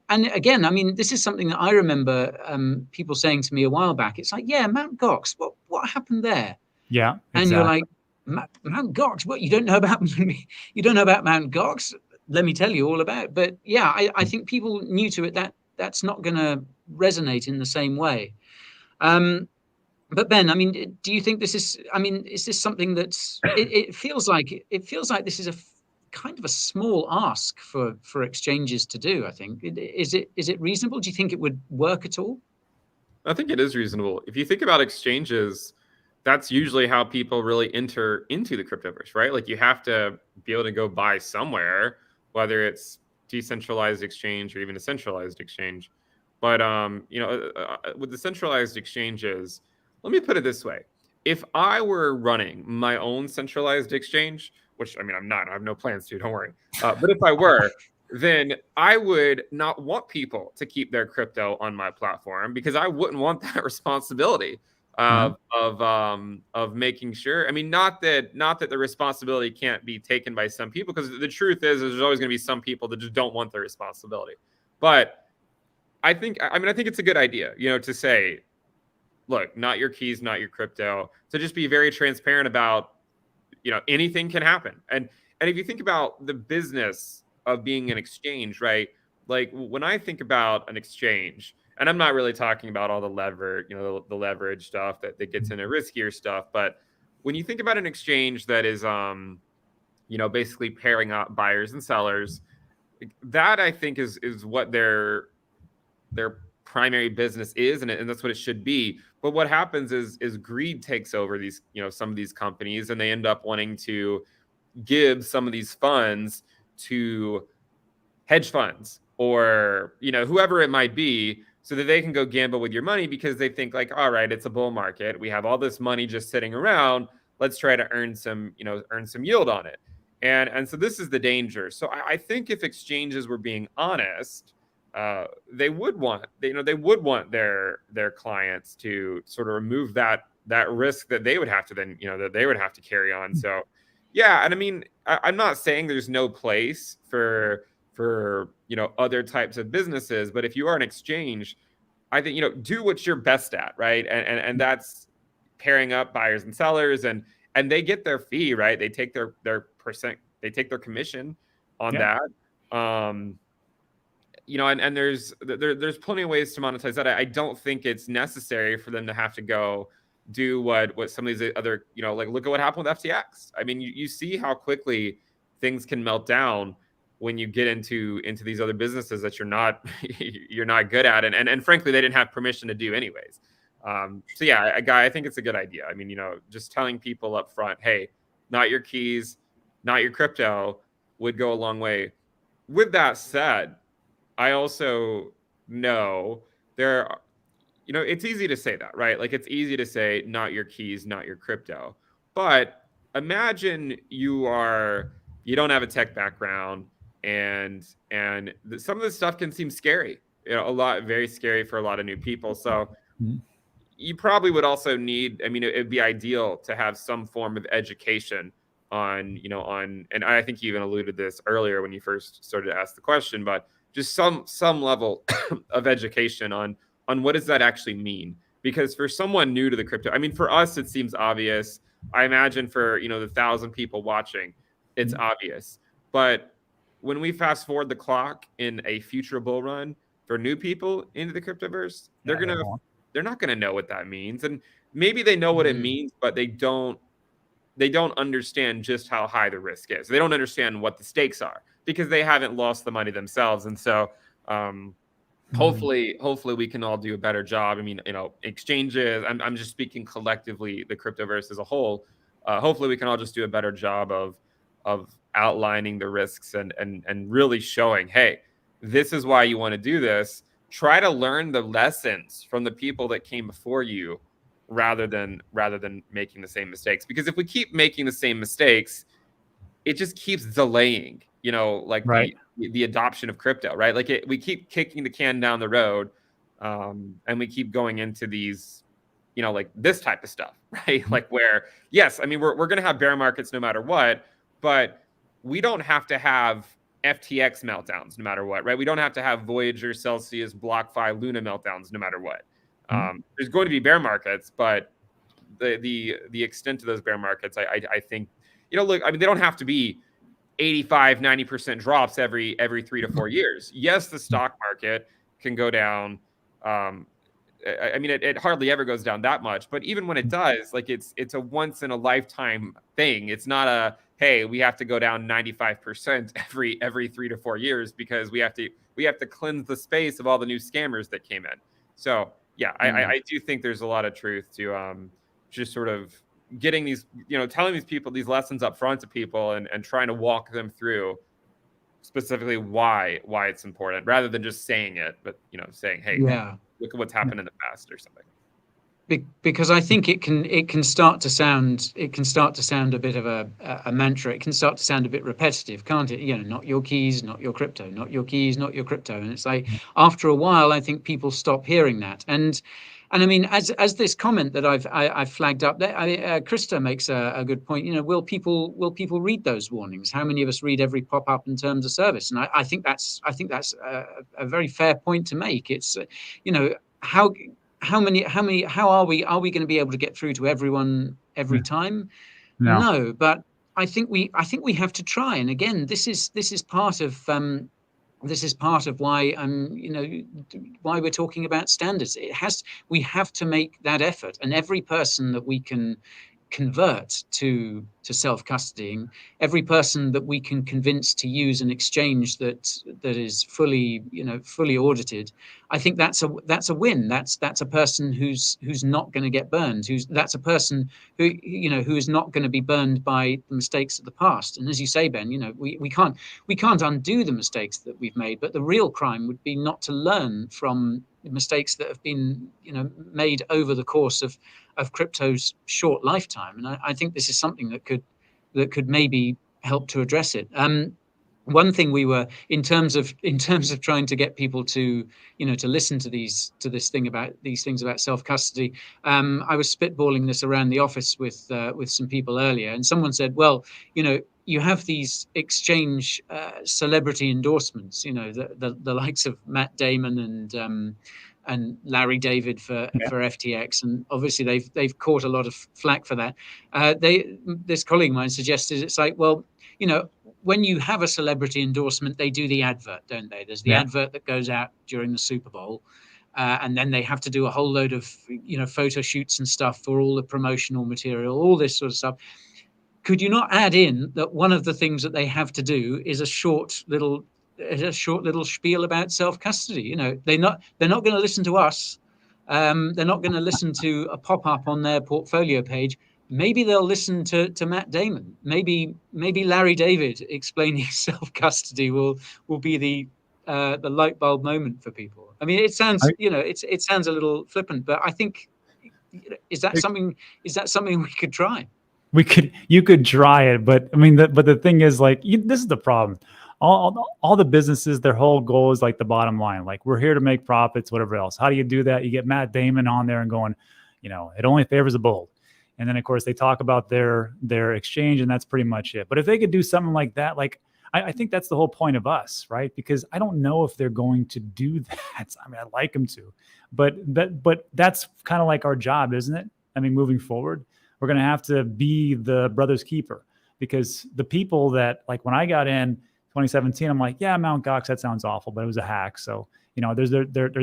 And again, I mean, this is something that I remember people saying to me a while back. It's like, yeah, Mt. Gox, what happened there? Yeah, exactly. And you're like, Mt. Gox, what? You don't know about Mt. Gox? Let me tell you all about it. But yeah, I think people new to it, that's not going to resonate in the same way. But Ben, I mean, do you think this is? I mean, is this something that's? It feels like this is a kind of a small ask for exchanges to do. I think is it reasonable? Do you think it would work at all? I think it is reasonable. If you think about exchanges, that's usually how people really enter into the cryptoverse, right? Like, you have to be able to go buy somewhere, whether it's decentralized exchange or even a centralized exchange. But with the centralized exchanges, let me put it this way. If I were running my own centralized exchange, which, I mean, I'm not, I have no plans to, don't worry. But if I were, then I would not want people to keep their crypto on my platform, because I wouldn't want that responsibility of making sure. I mean, not that the responsibility can't be taken by some people, because the truth is there's always going to be some people that just don't want the responsibility. But I think it's a good idea, to say, look, not your keys, not your crypto. So just be very transparent about, anything can happen. And if you think about the business of being an exchange, right? Like, when I think about an exchange, and I'm not really talking about all the the leverage stuff that gets into riskier stuff, but when you think about an exchange that is, basically pairing up buyers and sellers, that I think is what their primary business is, and that's what it should be. But what happens is greed takes over these, some of these companies, and they end up wanting to give some of these funds to hedge funds or, whoever it might be, so that they can go gamble with your money, because they think, like, all right, it's a bull market. We have all this money just sitting around. Let's try to earn some yield on it. And so this is the danger. So I think if exchanges were being honest, they would want their clients to sort of remove that risk that they would have to then, that they would have to carry on. So yeah, and I mean, I'm not saying there's no place for other types of businesses, but if you are an exchange, I think, do what you're best at, right? And that's pairing up buyers and sellers, and they get their fee, right? They take their percent, they take their commission on that. And there's plenty of ways to monetize that. I don't think it's necessary for them to have to go do what some of these other, like, look at what happened with FTX. I mean, you see how quickly things can melt down when you get into these other businesses that you're not good at, and frankly, they didn't have permission to do anyways. So yeah, I think it's a good idea. I mean, just telling people up front, hey, not your keys, not your crypto, would go a long way. With that said, I also know it's easy to say that, right? Like, it's easy to say, not your keys, not your crypto. But imagine you don't have a tech background, and some of this stuff can seem scary, very scary for a lot of new people. So you probably would also need, I mean, it'd be ideal to have some form of education on, and I think you even alluded to this earlier when you first started to ask the question, but just some level of education on what does that actually mean? Because for someone new to the crypto, I mean, for us, it seems obvious. I imagine for, the 1,000 people watching, it's obvious. But when we fast forward the clock in a future bull run for new people into the cryptoverse, they're they're not going to know what that means. And maybe they know what it means, but they don't understand just how high the risk is. They don't understand what the stakes are because they haven't lost the money themselves. And so hopefully we can all do a better job. I mean, exchanges, I'm just speaking collectively, the cryptoverse as a whole. Hopefully we can all just do a better job of outlining the risks and really showing, hey, this is why you want to do this. Try to learn the lessons from the people that came before you rather than making the same mistakes. Because if we keep making the same mistakes, it just keeps delaying, the adoption of crypto, right? Like we keep kicking the can down the road, and we keep going into these, like this type of stuff, right? Like where, yes, I mean, we're going to have bear markets no matter what, but we don't have to have FTX meltdowns no matter what, right? We don't have to have Voyager, Celsius, BlockFi, Luna meltdowns no matter what. There's going to be bear markets, but the extent of those bear markets, I think, look, I mean, they don't have to be 85, 90% drops every 3 to 4 years. Yes, the stock market can go down. I mean, it hardly ever goes down that much, but even when it does, like it's a once in a lifetime thing. It's not a, hey, we have to go down 95% every 3 to 4 years because we have to cleanse the space of all the new scammers that came in. So yeah, I do think there's a lot of truth to just sort of getting these, telling these people these lessons up front to people and trying to walk them through specifically why it's important rather than just saying it, but saying, hey, look at what's happened in the past or something. Because I think it can start to sound a bit of a mantra. It can start to sound a bit repetitive, can't it? Not your keys, not your crypto, not your keys, not your crypto. And it's like after a while, I think people stop hearing that. And I mean, as this comment that I've flagged up there, Krista makes a good point. Will people read those warnings? How many of us read every pop up in terms of service? And I think that's a very fair point to make. It's how are we going to be able to get through to everyone every time? No, but I think we have to try. And again, this is part of why why we're talking about standards. We have to make that effort, and every person that we can convert to self-custodying, every person that we can convince to use an exchange that is fully audited, I think that's a win. That's a person who's not going to get burned. That's a person who is not going to be burned by the mistakes of the past. And as you say, Ben, we can't undo the mistakes that we've made, but the real crime would be not to learn from mistakes that have been made over the course of crypto's short lifetime. And I think this is something that could maybe help to address it. One thing we were in terms of trying to get people to listen to these things about self-custody. I was spitballing this around the office with some people earlier, and someone said, well, you have these exchange celebrity endorsements, the likes of Matt Damon and Larry David for FTX, and obviously they've caught a lot of flack for that. This colleague of mine suggested it's like, well, when you have a celebrity endorsement, they do the advert, don't they? There's the advert that goes out during the Super Bowl, and then they have to do a whole load of photo shoots and stuff for all the promotional material, all this sort of stuff. Could you not add in that one of the things that they have to do is a short little spiel about self-custody? They're not going to listen to us. They're not going to listen to a pop-up on their portfolio page. Maybe they'll listen to Matt Damon. Maybe Larry David explaining self-custody will be the light bulb moment for people. I mean, it sounds it sounds a little flippant, but I think is that something we could try? You could try it, but I mean, but the thing is, like, this is the problem. All the businesses, their whole goal is like the bottom line. Like, we're here to make profits, whatever else. How do you do that? You get Matt Damon on there and going, it only favors the bold. And then, of course, they talk about their exchange, and that's pretty much it. But if they could do something like that, like, I think that's the whole point of us, right? Because I don't know if they're going to do that. I mean, I'd like them to, but that's kind of like our job, isn't it? I mean, moving forward, we're going to have to be the brother's keeper, because the people that, like, when I got in 2017, I'm like, yeah, Mt. Gox, that sounds awful, but it was a hack. So, there's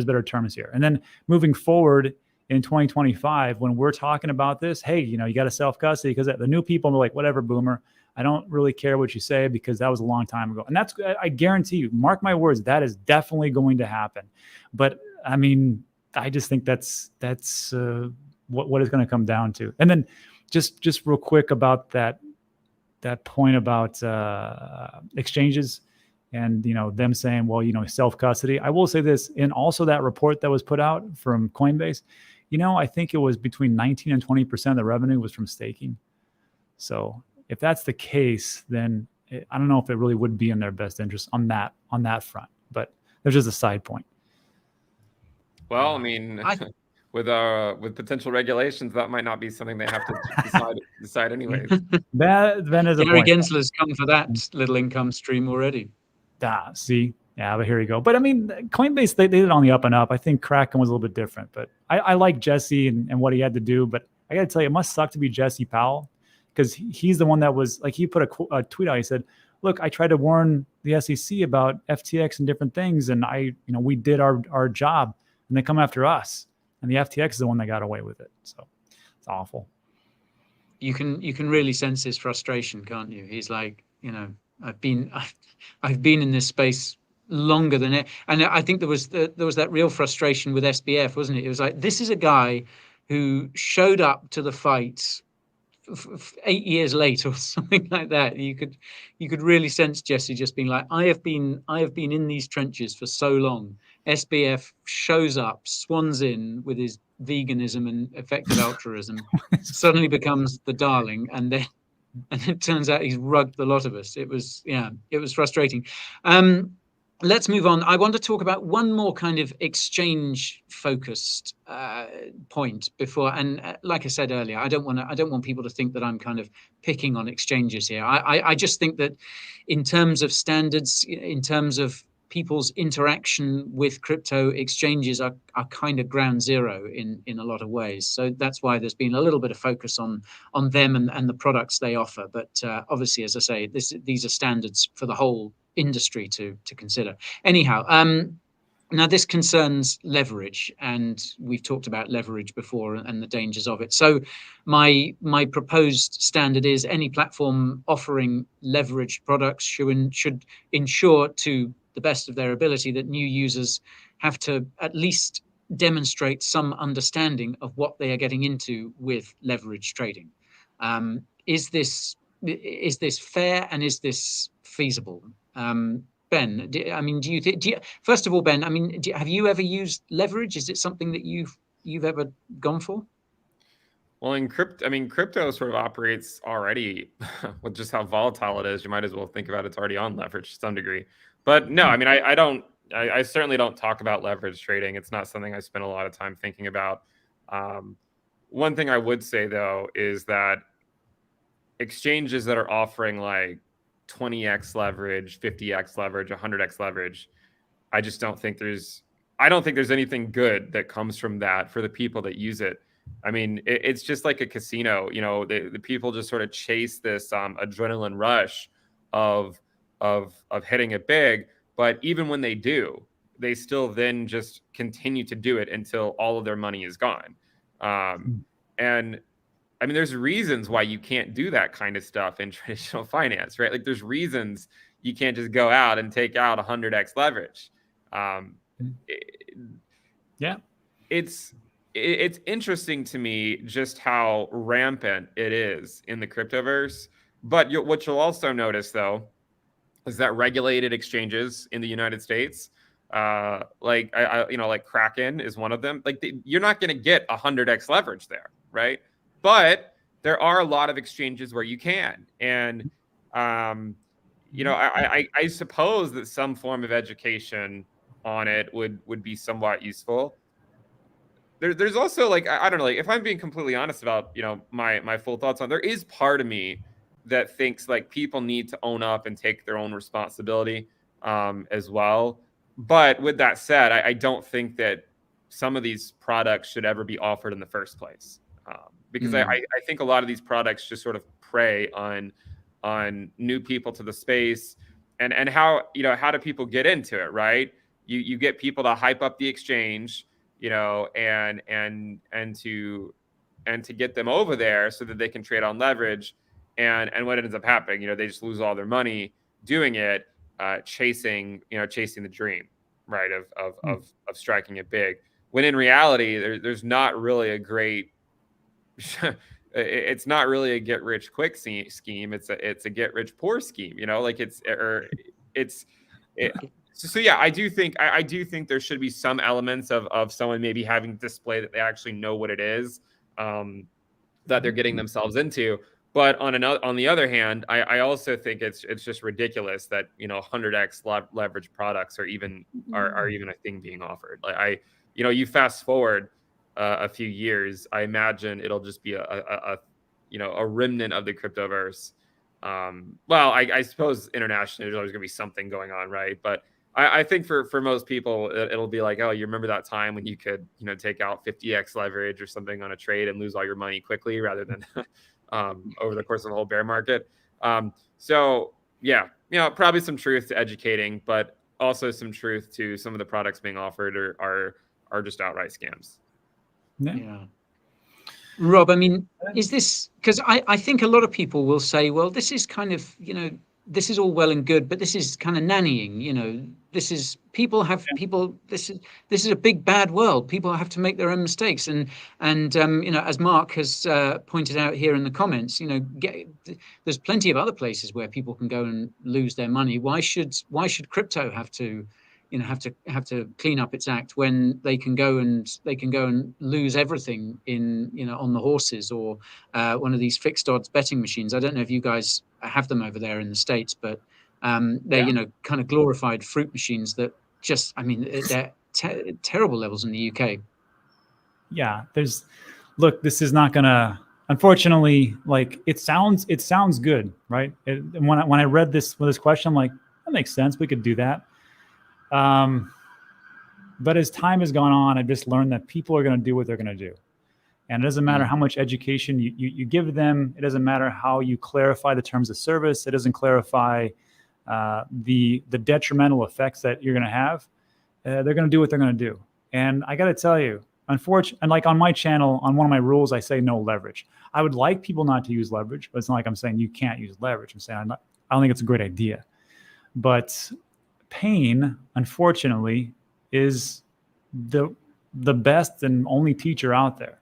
better terms here. And then moving forward, in 2025 when we're talking about this, hey, you know, you got to self-custody, because the new people are like, whatever, boomer, I don't really care what you say because that was a long time ago. And that's, I guarantee you, mark my words, that is definitely going to happen. But I mean, I just think that's what it's going to come down to. And then just real quick about that point about exchanges and, you know, them saying, well, you know, self-custody. I will say this, in also that report that was put out from Coinbase, you know, I think it was between 19 and 20% of the revenue was from staking. So if that's the case, then I don't know if it really would be in their best interest on that front. But there's just a side point. Well, I mean, with potential regulations, that might not be something they have to decide anyway. That is a Gary point. Gensler's come for that little income stream already. See, yeah, but here you go. But I mean, Coinbase, they did it on the up and up. I think Kraken was a little bit different, but I like Jesse and what he had to do. But I got to tell you, it must suck to be Jesse Powell, because he's the one that was like, he put a tweet out. He said, look, I tried to warn the SEC about FTX and different things, and we did our job, and they come after us, and the FTX is the one that got away with it. So it's awful. You can really sense his frustration, can't you? He's like, you know, I've been in this space longer than it, and I think there was that real frustration with SBF, wasn't it? It was like, this is a guy who showed up to the fight 8 years late or something like that. You could really sense Jesse just being like, I have been in these trenches for so long. SBF shows up, swans in with his veganism and effective altruism, suddenly becomes the darling, and then it turns out he's rugged the lot of us. It was frustrating. Let's move on. I want to talk about one more kind of exchange-focused point before. And like I said earlier, I don't want people to think that I'm kind of picking on exchanges here. I just think that in terms of standards, in terms of people's interaction with crypto, exchanges are kind of ground zero in a lot of ways. So that's why there's been a little bit of focus on them and the products they offer. But obviously, as I say, these are standards for the whole industry to consider. Anyhow, now this concerns leverage, and we've talked about leverage before and the dangers of it. So my proposed standard is any platform offering leveraged products should ensure, to the best of their ability, that new users have to at least demonstrate some understanding of what they are getting into with leverage trading. Is this fair, and is this feasible? Ben, first of all, Ben, I mean, have you ever used leverage? Is it something that you've ever gone for? Well, in crypto sort of operates already with just how volatile it is. You might as well think about it's already on leverage to some degree. But no, I mean, I certainly don't talk about leverage trading. It's not something I spend a lot of time thinking about. One thing I would say, though, is that exchanges that are offering like 20x leverage, 50x leverage, 100x leverage, I don't think there's anything good that comes from that for the people that use it. I mean, it's just like a casino. You know, the people just sort of chase this adrenaline rush of hitting it big. But even when they do, they still then just continue to do it until all of their money is gone. And I mean, there's reasons why you can't do that kind of stuff in traditional finance, right? Like, there's reasons you can't just go out and take out 100x leverage. Yeah, it's interesting to me just how rampant it is in the cryptoverse. But what you'll also notice, though, is that regulated exchanges in the United States, like Kraken is one of them. Like, you're not going to get 100x leverage there, right? But there are a lot of exchanges where you can. And, I suppose that some form of education on it would be somewhat useful. There's also, like, I don't know, like, if I'm being completely honest about, my full thoughts on, there is part of me that thinks like people need to own up and take their own responsibility as well. But with that said, I don't think that some of these products should ever be offered in the first place. Because I think a lot of these products just sort of prey on new people to the space, and how do people get into it, right? You get people to hype up the exchange, you know, and to get them over there so that they can trade on leverage. And what ends up happening, you know, they just lose all their money doing it, chasing the dream, right, of striking it big. When in reality, there's not really a great it's not really a get rich quick scheme. It's a get rich poor scheme. You know, like so yeah, I do think there should be some elements of someone maybe having to display that they actually know what it is that they're getting themselves into. But on the other hand, I also think it's just ridiculous that, you know, 100x leverage products are even a thing being offered. Like you fast forward a few years, I imagine it'll just be a remnant of the cryptoverse. Well, I suppose internationally there's always going to be something going on, right? But I think for most people, it'll be like, oh, you remember that time when you could, you know, take out 50x leverage or something on a trade and lose all your money quickly rather than over the course of the whole bear market. So yeah, you know, probably some truth to educating, but also some truth to some of the products being offered are just outright scams. Yeah. Rob, I mean, is this because I think a lot of people will say, well, this is kind of, you know, this is all well and good, but this is kind of nannying, you know, this is this is a big bad world. People have to make their own mistakes. And you know, as Mark has pointed out here in the comments, you know, there's plenty of other places where people can go and lose their money. Why should crypto have to, you know, have to clean up its act when they can go and lose everything in, you know, on the horses or one of these fixed odds betting machines. I don't know if you guys have them over there in the States, but they're you know, kind of glorified fruit machines that just, I mean, they're terrible levels in the UK. Yeah, look, this is not gonna, unfortunately, like it sounds good, right? When I read this question, I'm like, that makes sense. We could do that. But as time has gone on, I've just learned that people are going to do what they're going to do. And it doesn't matter how much education you give them. It doesn't matter how you clarify the terms of service. It doesn't clarify the detrimental effects that you're going to have. They're going to do what they're going to do. And I got to tell you, unfortunately, and like on my channel, on one of my rules, I say no leverage. I would like people not to use leverage, but it's not like I'm saying you can't use leverage. I'm saying I don't think it's a great idea. But pain, unfortunately, is the best and only teacher out there.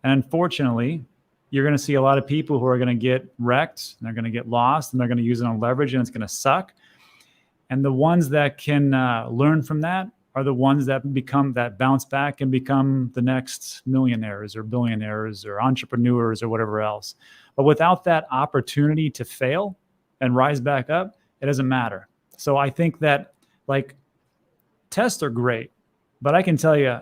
And unfortunately, you're going to see a lot of people who are going to get wrecked, and they're going to get lost, and they're going to use it on leverage, and it's going to suck. And the ones that can learn from that are the ones that bounce back and become the next millionaires or billionaires or entrepreneurs or whatever else. But without that opportunity to fail and rise back up, it doesn't matter. So I think that, like, tests are great, but I can tell you,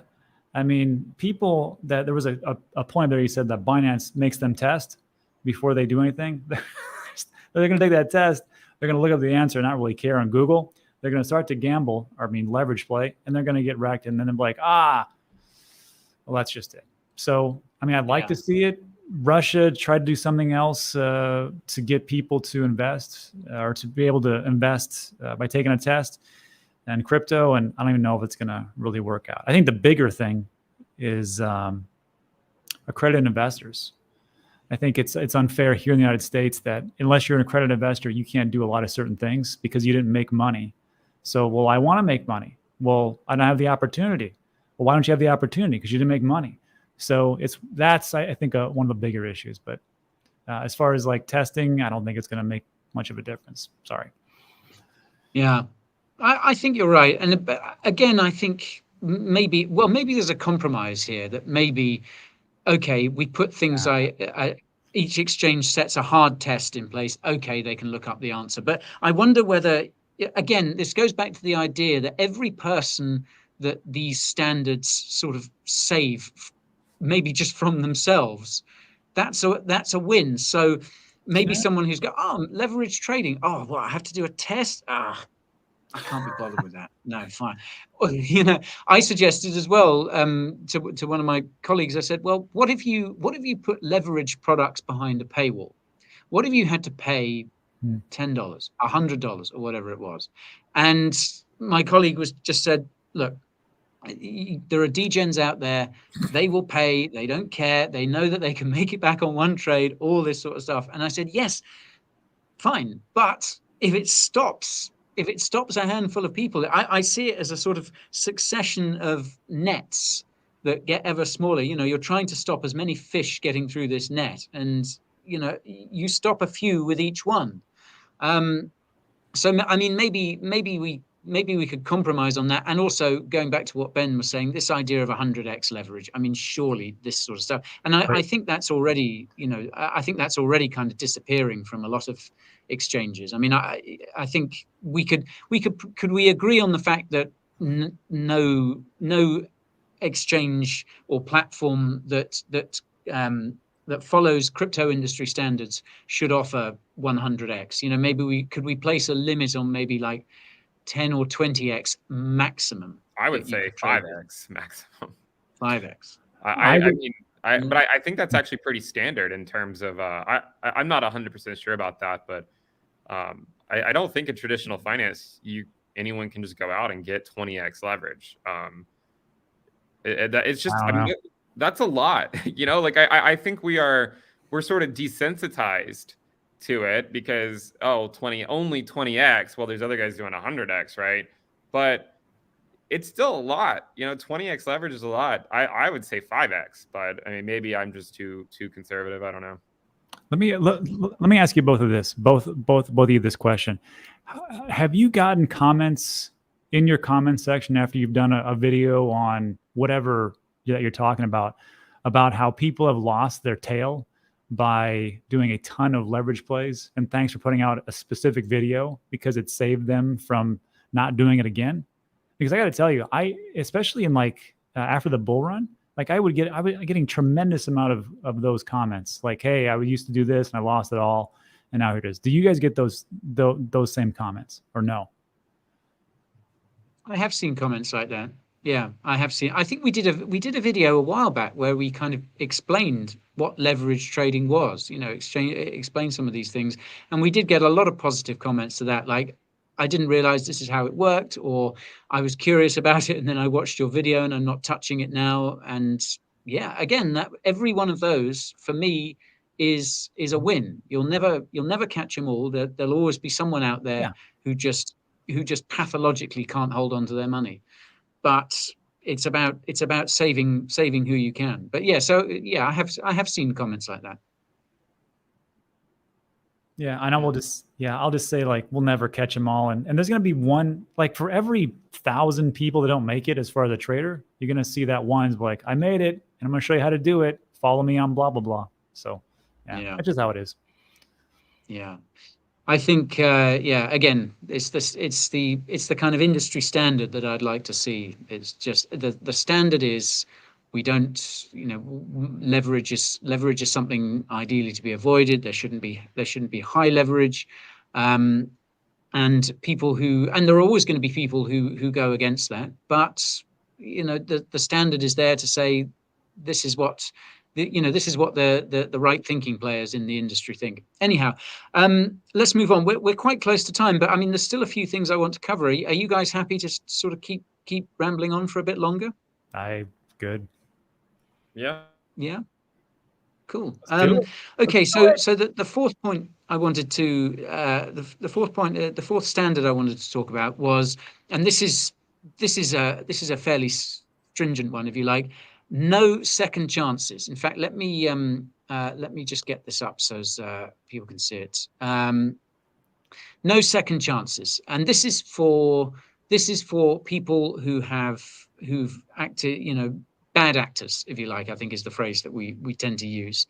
I mean, people that there was a point there, he said that Binance makes them test before they do anything. They're going to take that test. They're going to look up the answer and not really care on Google. They're going to start to gamble, leverage play, and they're going to get wrecked. And then they're like, well, that's just it. So, I mean, I'd like to see it. Russia tried to do something else to get people to invest or to be able to invest by taking a test and crypto. And I don't even know if it's going to really work out. I think the bigger thing is accredited investors. I think it's unfair here in the United States that unless you're an accredited investor, you can't do a lot of certain things because you didn't make money. So, well, I want to make money. Well, I don't have the opportunity. Well, why don't you have the opportunity? Because you didn't make money. So that's I think one of the bigger issues. But as far as like testing, I don't think it's going to make much of a difference. Sorry. Yeah, I think you're right. And again, I think maybe there's a compromise here that maybe, okay, we put things, each exchange sets a hard test in place. Okay, they can look up the answer. But I wonder whether, again, this goes back to the idea that every person that these standards sort of save, maybe just from themselves, that's a win. So maybe someone who's got leverage trading. Oh, well, I have to do a test. I can't be bothered with that. No, fine. You know, I suggested as well to one of my colleagues. I said, well, what if you put leverage products behind a paywall? What if you had to pay $10, $100, or whatever it was? And my colleague just said, look, there are degens out there. They will pay. They don't care. They know that they can make it back on one trade, all this sort of stuff. And I said, yes, fine. But if it stops a handful of people, I see it as a sort of succession of nets that get ever smaller. You're trying to stop as many fish getting through this net, and you stop a few with each one. So I mean, maybe we could compromise on that. And also going back to what Ben was saying, this idea of 100x leverage. I mean, surely this sort of stuff. And I think that's already, I think that's already kind of disappearing from a lot of exchanges. I mean, I think could we agree on the fact that no exchange or platform that follows crypto industry standards should offer 100x? Maybe could we place a limit on maybe like 10 or 20x maximum? I would say 5x maximum. 5x. But I think that's actually pretty standard in terms of I'm not 100% sure about that, but I don't think in traditional finance anyone can just go out and get 20x leverage. It's just, I mean, that's a lot. Like I think we're sort of desensitized to it because only 20x. Well, there's other guys doing 100x, right? But it's still a lot. 20x leverage is a lot. I would say 5x, but I mean, maybe I'm just too conservative. I don't know. Let me ask you both of you this question. Have you gotten comments in your comment section after you've done a video on whatever that you're talking about how people have lost their tail by doing a ton of leverage plays, and thanks for putting out a specific video because it saved them from not doing it again? Because I got to tell you, especially in after the bull run, I was getting tremendous amount of those comments like, hey, I used to do this and I lost it all and now here it is. Do you guys get those same comments or no? I have seen comments like that. Yeah, I have seen. I think we did a video a while back where we kind of explained what leverage trading was. Explained some of these things, and we did get a lot of positive comments to that. Like, I didn't realize this is how it worked, or I was curious about it, and then I watched your video, and I'm not touching it now. And yeah, again, that every one of those for me is a win. You'll never catch them all. There'll always be someone out there who just pathologically can't hold on to their money. But it's about saving who you can. But yeah, so yeah, I have seen comments like that. Yeah, and I'll just say we'll never catch them all, and there's gonna be one for every 1,000 people that don't make it as far as a trader, you're gonna see that one's like, I made it, and I'm gonna show you how to do it. Follow me on blah blah blah. So yeah. That's just how it is. Yeah. I think, again, it's the kind of industry standard that I'd like to see. It's just the standard is we don't, leverage is something ideally to be avoided. There shouldn't be high leverage, and there are always going to be people who go against that. But the standard is there to say this is what. This is what the right thinking players in the industry think. Anyhow, let's move on. We're quite close to time, but I mean, there's still a few things I want to cover. Are you guys happy to sort of keep rambling on for a bit longer? Good. Yeah. Yeah. Cool. Okay. So the fourth point I wanted to the fourth standard I wanted to talk about was, and this is a fairly stringent one, if you like. No second chances. In fact, let me just get this up so as people can see it. No second chances, and this is for people who've acted, bad actors, if you like, I think is the phrase that we tend to use.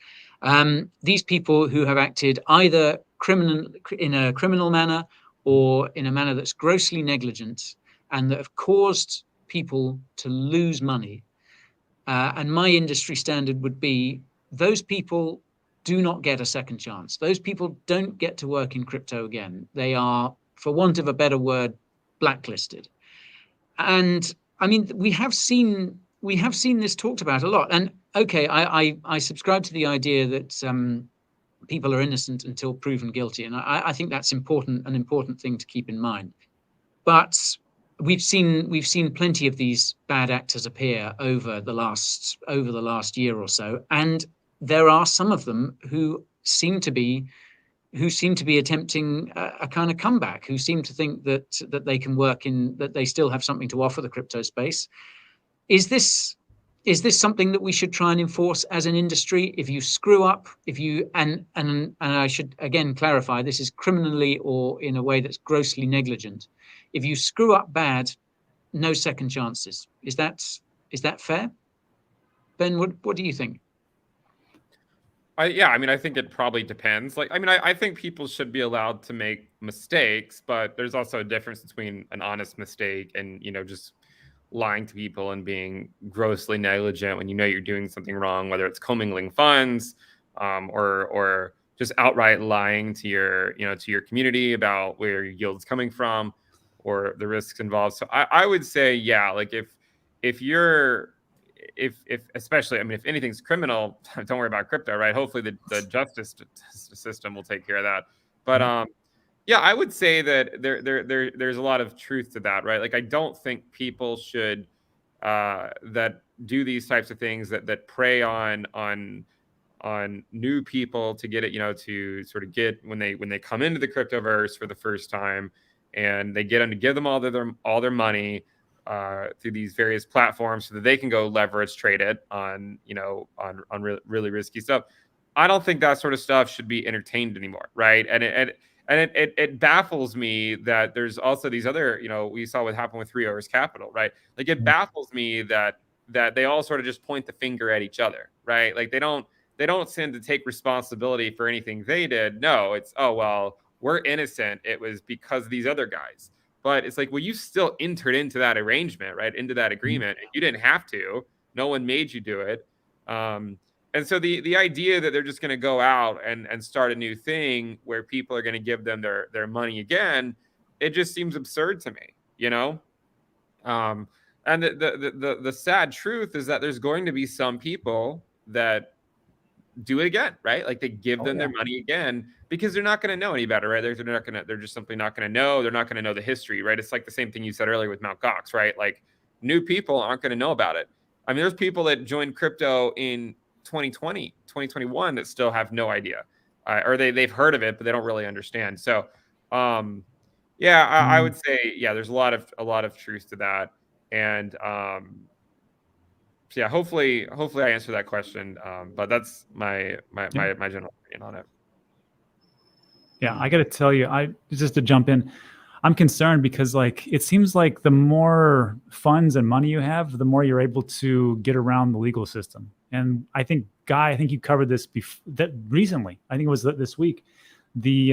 These people who have acted either in a criminal manner or in a manner that's grossly negligent and that have caused people to lose money. And my industry standard would be those people do not get a second chance. Those people don't get to work in crypto again. They are, for want of a better word, blacklisted. And I mean, we have seen this talked about a lot. And okay, I subscribe to the idea that people are innocent until proven guilty, and I think that's an important thing to keep in mind. But we've seen plenty of these bad actors appear over the last year or so, and there are some of them who seem to be attempting a kind of comeback, who seem to think that they can work in, that they still have something to offer the crypto space. Is this something that we should try and enforce as an industry? If you screw up, and I should again clarify, this is criminally or in a way that's grossly negligent. If you screw up bad, no second chances. Is that fair? Ben, what do you think? Yeah, I mean, I think it probably depends. Like, I mean, I think people should be allowed to make mistakes, but there's also a difference between an honest mistake and, just lying to people and being grossly negligent when you're doing something wrong, whether it's commingling funds, or just outright lying to your community about where your yield's coming from or the risks involved. So I would say, yeah, like if especially, I mean, if anything's criminal, don't worry about crypto, right? Hopefully the justice system will take care of that. But yeah, I would say that there's a lot of truth to that, right? Like, I don't think people should that do these types of things that prey on new people to get it, to sort of get when they come into the cryptoverse for the first time, and they get them to give them all their money through these various platforms so that they can go leverage trade it on really risky stuff. I don't think that sort of stuff should be entertained anymore, right? And it baffles me that there's also these other, we saw what happened with 3 Hours Capital, right? Like, it baffles me that they all sort of just point the finger at each other, right? Like, they don't tend to take responsibility for anything they did. No, it's, oh, well, we're innocent. It was because of these other guys. But it's like, well, you still entered into that arrangement, right? Into that agreement. You didn't have to. No one made you do it. And so the idea that they're just going to go out and start a new thing where people are going to give them their money again, it just seems absurd to me, And the sad truth is that there's going to be some people that do it again, right? Like, they give them their money again because they're not going to know any better, right? They're just simply not going to know. They're not going to know the history, right? It's like the same thing you said earlier with Mt. Gox, right? Like, new people aren't going to know about it. I mean, there's people that joined crypto in 2020, 2021 that still have no idea, or they've heard of it, but they don't really understand. So, yeah, I would say, yeah, there's a lot of truth to that. And, so yeah, hopefully I answered that question. But that's my general opinion on it. Yeah, I got to tell you, just to jump in, I'm concerned because, like, it seems like the more funds and money you have, the more you're able to get around the legal system. And I think, Guy, you covered this recently. I think it was this week. The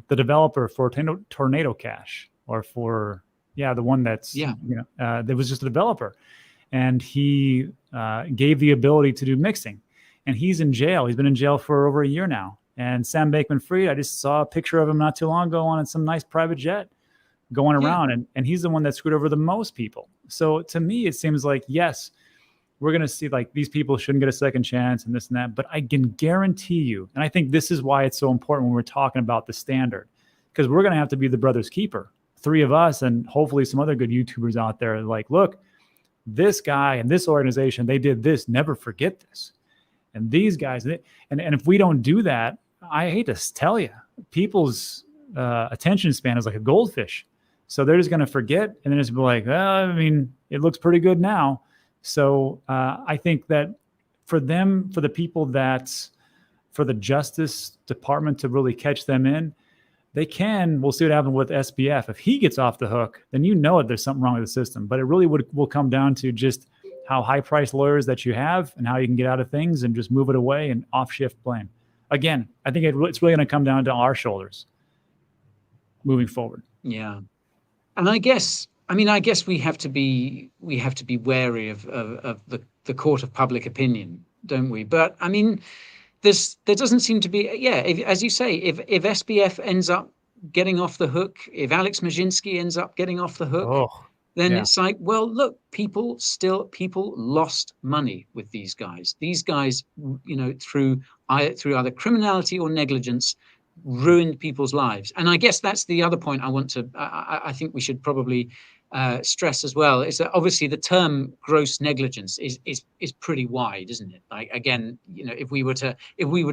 developer for Tornado Cash, or for the one that's there was just a developer, and he gave the ability to do mixing, and he's in jail. He's been in jail for over a year now. And Sam Bankman-Fried, I just saw a picture of him not too long ago on some nice private jet going around, and he's the one that screwed over the most people. So to me, it seems like, yes, we're going to see, like, these people shouldn't get a second chance and this and that, but I can guarantee you, and I think this is why it's so important when we're talking about the standard, because we're going to have to be the brother's keeper. 3 of us, and hopefully some other good YouTubers out there, like, look, this guy and this organization, they did this, never forget this. And these guys, and if we don't do that, I hate to tell you, people's attention span is like a goldfish. So they're just going to forget, and then just be like, well, I mean, it looks pretty good now. So I think that for the people for the Justice Department to really catch them in, we'll see what happens with SBF. If he gets off the hook, then there's something wrong with the system. But it really will come down to just how high-priced lawyers that you have and how you can get out of things and just move it away and off-shift blame. Again, I think it's really going to come down to our shoulders moving forward. Yeah. And I guess we have to be wary of the court of public opinion, don't we? But I mean, there doesn't seem to be, as you say, if SBF ends up getting off the hook, if Alex Majinsky ends up getting off the hook, then it's like, well, look, people lost money with these guys. These guys, through either criminality or negligence, ruined people's lives. And I guess that's the other point I think we should probably stress as well is that obviously the term gross negligence is pretty wide, isn't it? Like, again, if we were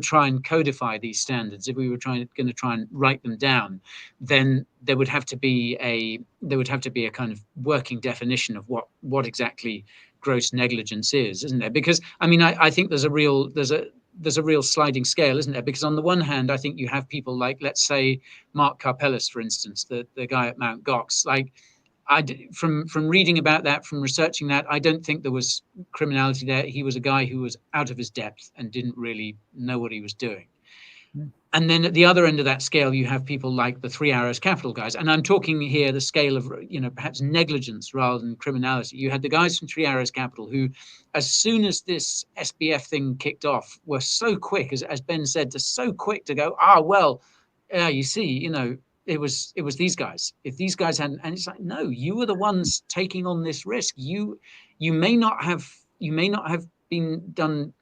try and codify these standards, if we were going to try and write them down, then there would have to be a kind of working definition of what exactly gross negligence is, isn't there? Because I think there's a real sliding scale, isn't there? Because on the one hand, I think you have people like, let's say, Mark Karpellis, for instance, the guy at Mount Gox. Like, from reading about that, from researching that, I don't think there was criminality there. He was a guy who was out of his depth and didn't really know what he was doing. And then at the other end of that scale, you have people like the 3 Arrows Capital guys. And I'm talking here the scale of, perhaps negligence rather than criminality. You had the guys from 3 Arrows Capital who, as soon as this SBF thing kicked off, were so quick, as Ben said, so quick to go, you see, it was these guys. If these guys hadn't, and it's like, no, you were the ones taking on this risk. You may not have been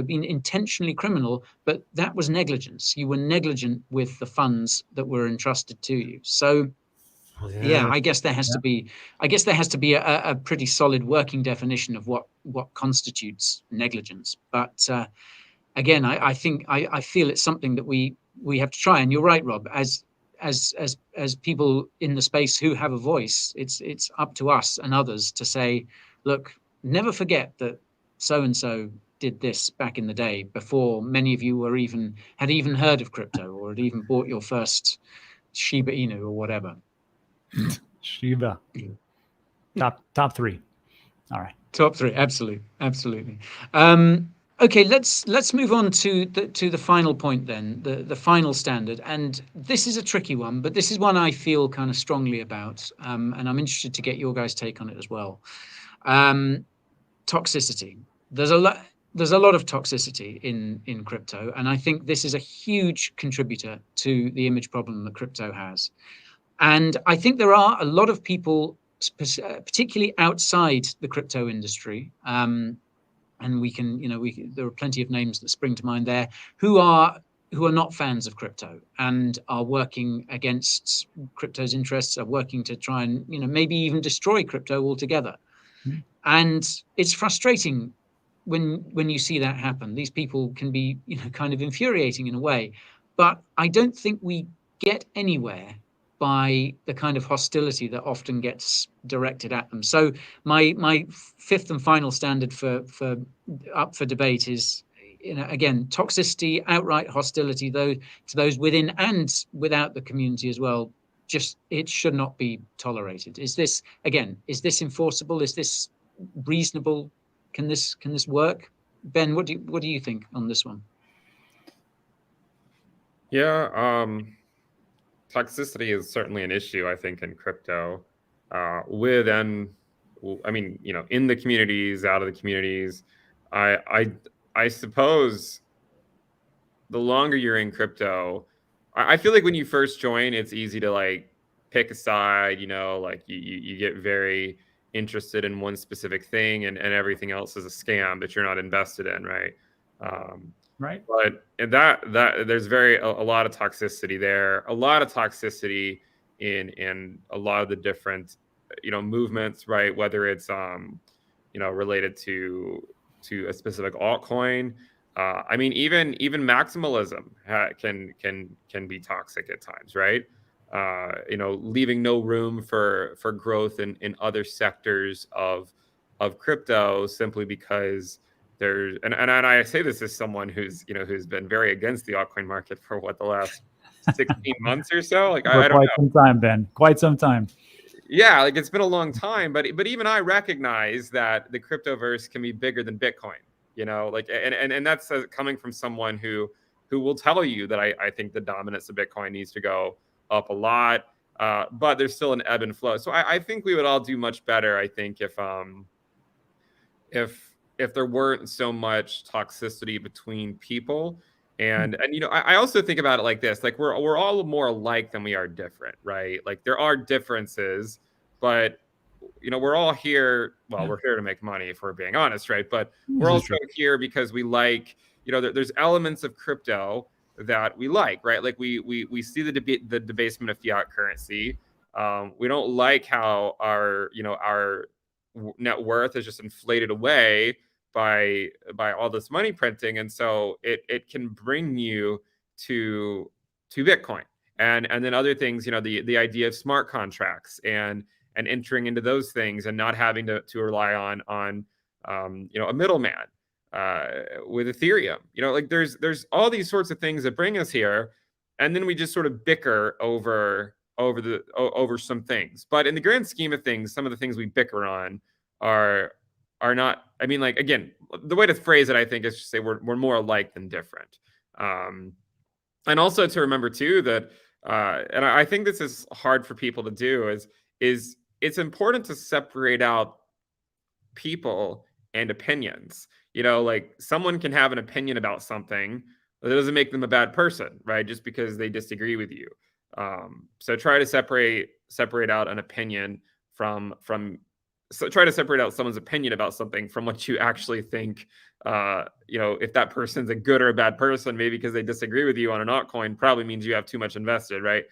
intentionally criminal, but that was negligence. You were negligent with the funds that were entrusted to you. So I guess there has to be a pretty solid working definition of what constitutes negligence. But again, I feel it's something that we have to try. And you're right, Rob, as people in the space who have a voice, it's up to us and others to say, look, never forget that so-and-so did this back in the day, before many of you had even heard of crypto or had even bought your first Shiba Inu or whatever. Shiba. Top 3. All right. Top 3. Absolutely. Okay, let's move on to the final point then, the final standard. And this is a tricky one, but this is one I feel kind of strongly about, and I'm interested to get your guys' take on it as well. Toxicity. There's a lot of toxicity in crypto, and I think this is a huge contributor to the image problem that crypto has. And I think there are a lot of people, particularly outside the crypto industry, and there are plenty of names that spring to mind there, who are not fans of crypto and are working against crypto's interests, are working to try and maybe even destroy crypto altogether. And it's frustrating when you see that happen. These people can be kind of infuriating in a way, but I don't think we get anywhere by the kind of hostility that often gets directed at them. So my fifth and final standard for debate is, again, toxicity, outright hostility, though, to those within and without the community as well. Just, it should not be tolerated. Is this enforceable? Is this reasonable? Can this work? Ben, what do you think on this one? Yeah, toxicity is certainly an issue, I think, in crypto, in the communities, out of the communities. I suppose the longer you're in crypto, I feel like when you first join, it's easy to like pick a side, you get very interested in one specific thing, and everything else is a scam that you're not invested in, right? Right. But that there's a lot of toxicity there, a lot of toxicity in a lot of the different movements, right? Whether it's related to a specific altcoin. Even maximalism can be toxic at times, right? Leaving no room for growth in other sectors of crypto, simply because there's and I say this as someone who's been very against the altcoin market for the last 16 months or so. Like, I don't know. Some time, Ben. Quite some time. Yeah, like, it's been a long time, but even I recognize that the cryptoverse can be bigger than Bitcoin. And that's coming from someone who will tell you that I think the dominance of Bitcoin needs to go up a lot, but there's still an ebb and flow. So I think we would all do much better, I think, if there weren't so much toxicity between people. And I also think about it like this: like, we're all more alike than we are different, right? Like, there are differences, but we're all here. Well, we're here to make money, if we're being honest, right? But we're also here because we like, there's elements of crypto that we like, right? Like, we see the debasement of fiat currency. We don't like how our net worth is just inflated away by all this money printing, and so it can bring you to Bitcoin and then other things. The idea of smart contracts and entering into those things and not having to rely on a middleman with Ethereum. Like there's all these sorts of things that bring us here, and then we just sort of bicker over some things. But in the grand scheme of things, some of the things we bicker on are not. I mean, like, again, the way to phrase it, I think, is to say we're more alike than different. And also to remember too that, and I think this is hard for people to do, is it's important to separate out people and opinions. Like, someone can have an opinion about something, but that doesn't make them a bad person, right? Just because they disagree with you. So try to separate out an opinion so try to separate out someone's opinion about something from what you actually think. If that person's a good or a bad person, maybe because they disagree with you on an altcoin, probably means you have too much invested, right?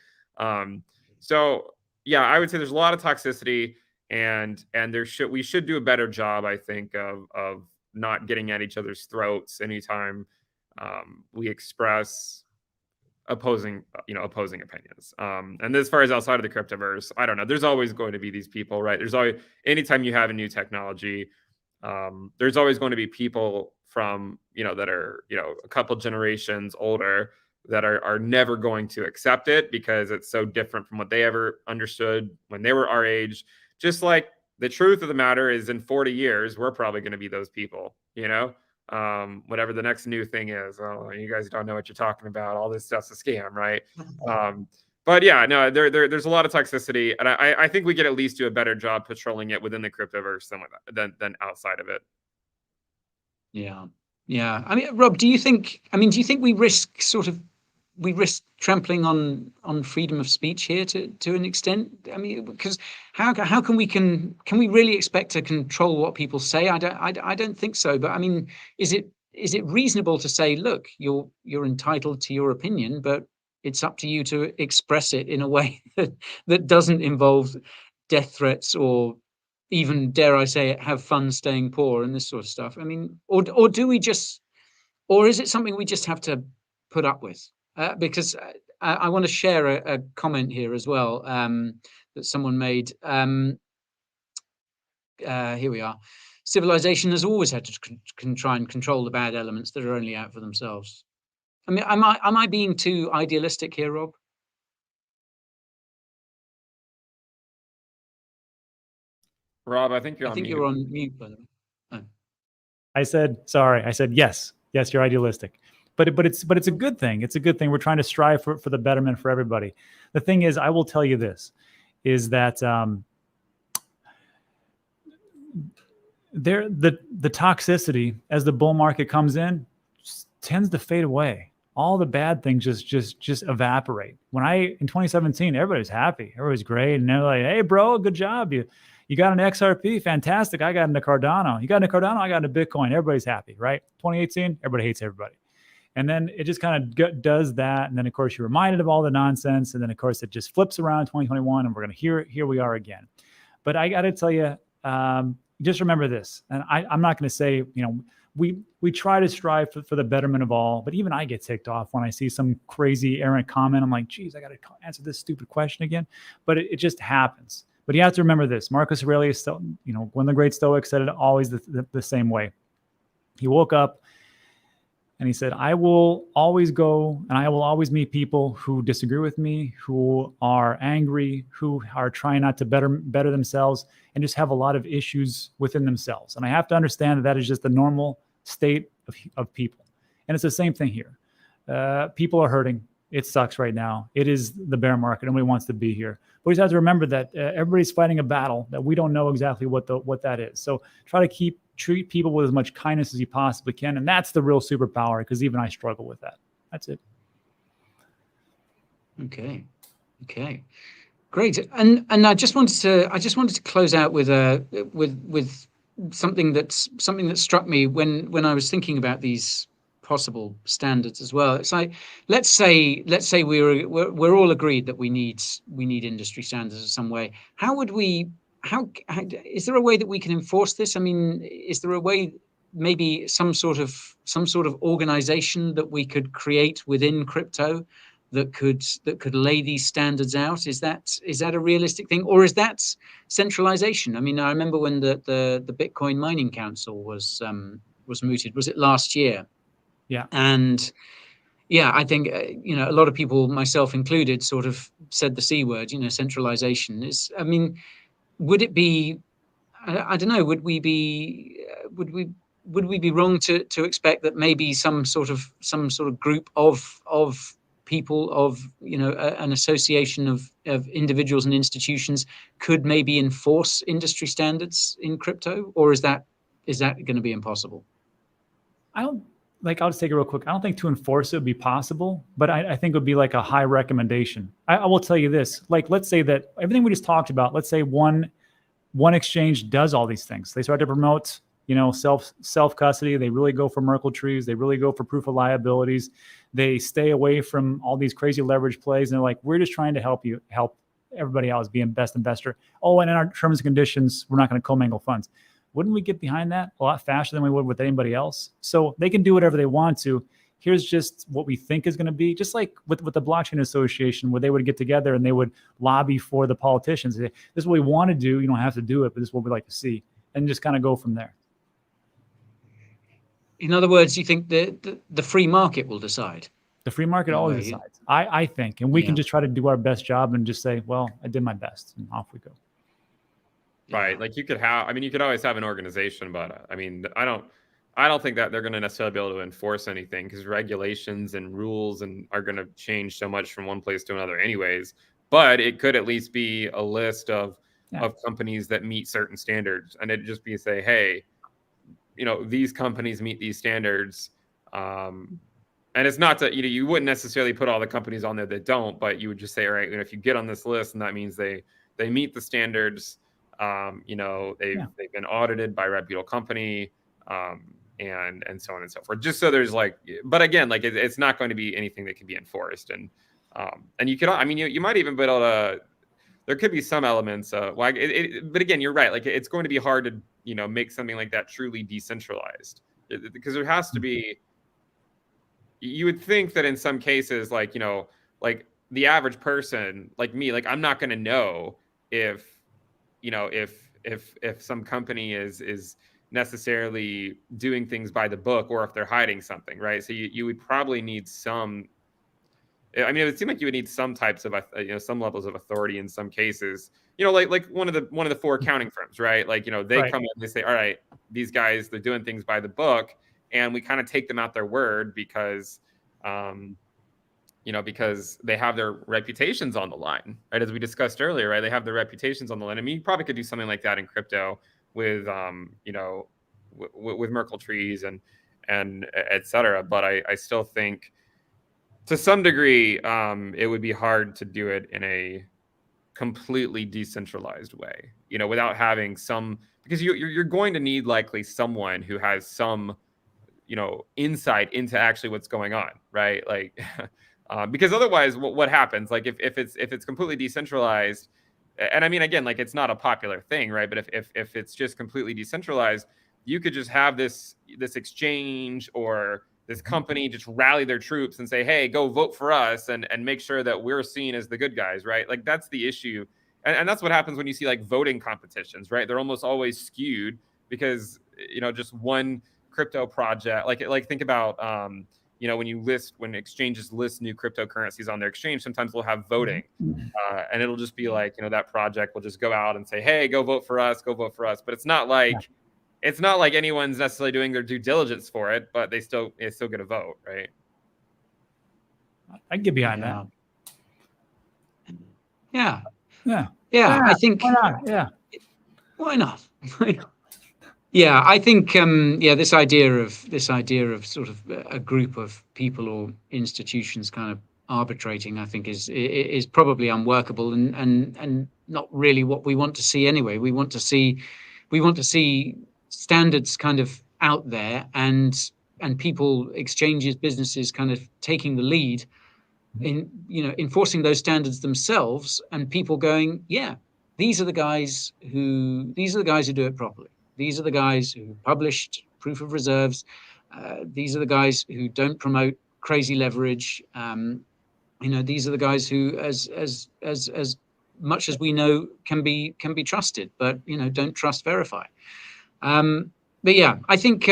So yeah, I would say there's a lot of toxicity, and we should do a better job, I think, of not getting at each other's throats anytime we express opposing opinions. And as far as outside of the cryptoverse, I don't know. There's always going to be these people, right? There's always, anytime you have a new technology, there's always going to be people from, that are, a couple generations older that are never going to accept it because it's so different from what they ever understood when they were our age. Just like the truth of the matter is, in 40 years, we're probably going to be those people, whatever the next new thing is. Oh, you guys don't know what you're talking about. All this stuff's a scam, right? But yeah, no, there's a lot of toxicity, and I think we could at least do a better job patrolling it within the cryptoverse than outside of it. Yeah. I mean, Rob, do you think we risk trampling on freedom of speech here to an extent? I mean, because how can we really expect to control what people say? I don't think so. But I mean, is it reasonable to say, look, you're entitled to your opinion, but it's up to you to express it in a way that doesn't involve death threats or even, dare I say it, have fun staying poor and this sort of stuff? I mean, or do we just, or is it something we just have to put up with? Because I want to share a comment here as well that someone made. Here we are. Civilization has always had to try and control the bad elements that are only out for themselves. I mean, am I being too idealistic here, Rob? Rob, I think you're on mute, by the way. Oh. I said yes, you're idealistic. But it's a good thing. It's a good thing. We're trying to strive for the betterment for everybody. The thing is, I will tell you this, is that the toxicity as the bull market comes in tends to fade away. All the bad things just evaporate. In 2017, everybody's happy, everybody's great, and they're like, "Hey, bro, good job. You got an XRP, fantastic. I got into Cardano. You got into Cardano. I got into Bitcoin. Everybody's happy, right?" 2018, everybody hates everybody. And then it just kind of does that. And then, of course, you're reminded of all the nonsense. And then, of course, it just flips around in 2021, and we're going to here we are again. But I got to tell you, just remember this. And I'm not going to say, we try to strive for the betterment of all. But even I get ticked off when I see some crazy errant comment. I'm like, geez, I got to answer this stupid question again. But it just happens. But you have to remember this. Marcus Aurelius, one of the great Stoics, said it always the same way. He woke up and he said, I will always go and I will always meet people who disagree with me, who are angry, who are trying not to better themselves, and just have a lot of issues within themselves. And I have to understand that is just the normal state of people. And it's the same thing here. People are hurting. It sucks right now. It is the bear market. Nobody wants to be here. But we just have to remember that everybody's fighting a battle that we don't know exactly what that is. So try to treat people with as much kindness as you possibly can. And that's the real superpower, because even I struggle with that. That's it. Okay. Great. And I just wanted to close out with something that struck me when I was thinking about these possible standards as well. It's like, let's say we're all agreed that we need industry standards in some way. How would we? How is there a way that we can enforce this? I mean, is there a way, maybe some sort of organization that we could create within crypto that could lay these standards out? Is that a realistic thing, or is that centralization? I mean, I remember when the Bitcoin Mining Council was mooted. Was it last year? Yeah. And yeah, I think a lot of people, myself included, sort of said the C word. Centralization is. I mean, would it be? I don't know. Would we be wrong to expect that maybe some sort of group of people, of an association of individuals and institutions could maybe enforce industry standards in crypto? Or is that going to be impossible? I'll just take it real quick. I don't think to enforce it would be possible, but I think it would be like a high recommendation. I will tell you this, like, let's say that everything we just talked about, let's say one exchange does all these things. They start to promote, self custody. They really go for Merkel trees. They really go for proof of liabilities. They stay away from all these crazy leverage plays. And they're like, we're just trying to help everybody else be a best investor. Oh, and in our terms and conditions, we're not going to commingle funds. Wouldn't we get behind that a lot faster than we would with anybody else? So they can do whatever they want to. Here's just what we think is going to be, just like with the Blockchain Association, where they would get together and they would lobby for the politicians. This is what we want to do. You don't have to do it, but this is what we'd like to see, and just kind of go from there. In other words, you think the free market will decide? The free market always decides, I think. And we can just try to do our best job and just say, well, I did my best, and off we go. Right. Like you could always have an organization, but I mean, I don't think that they're going to necessarily be able to enforce anything, because regulations and rules are going to change so much from one place to another anyways. But it could at least be a list of companies that meet certain standards, and it'd just be say, hey, these companies meet these standards. And it's not that, you wouldn't necessarily put all the companies on there that don't, but you would just say, all right, if you get on this list, and that means they meet the standards, they've been audited by a reputable company, and so on and so forth. Just so there's but again, it's not going to be anything that can be enforced. And you could, you might even be able to, there could be some elements but again, you're right. It's going to be hard to, make something like that truly decentralized, because there has to be, you would think that in some cases, the average person like me, I'm not going to know if some company is necessarily doing things by the book, or if they're hiding something, right? So you would probably need some, it would seem like you would need some types of, some levels of authority in some cases, like one of the four accounting firms, right? They come in and they say, all right, these guys, they're doing things by the book, and we kind of take them at their word because, because they have their reputations on the line, right? As we discussed earlier, right? They have their reputations on the line. I mean, you probably could do something like that in crypto with, with Merkel trees and et cetera. But I still think to some degree, it would be hard to do it in a completely decentralized way, without having because you're going to need likely someone who has some, insight into actually what's going on, right? Because otherwise, what happens? If it's completely decentralized, and I mean, again, it's not a popular thing, right? But if it's just completely decentralized, you could just have this exchange or this company just rally their troops and say, hey, go vote for us and make sure that we're seen as the good guys, right? That's the issue. And that's what happens when you see voting competitions, right? They're almost always skewed because, just one crypto project, think about, when exchanges list new cryptocurrencies on their exchange, sometimes they'll have voting, and it'll just be that project will just go out and say, hey, go vote for us. But it's not like anyone's necessarily doing their due diligence for it, but they still get a vote, right? I can get behind that. Yeah. Yeah. I think. Why not? Yeah. Why not? Yeah, I think this idea of sort of a group of people or institutions kind of arbitrating, I think is probably unworkable and not really what we want to see anyway. We want to see standards kind of out there, and and people, exchanges, businesses kind of taking the lead in, enforcing those standards themselves, and people going, yeah, these are the guys who do it properly. These are the guys who published proof of reserves. These are the guys who don't promote crazy leverage. These are the guys who, as much as we know, can be trusted, but don't trust, verify. But yeah, I think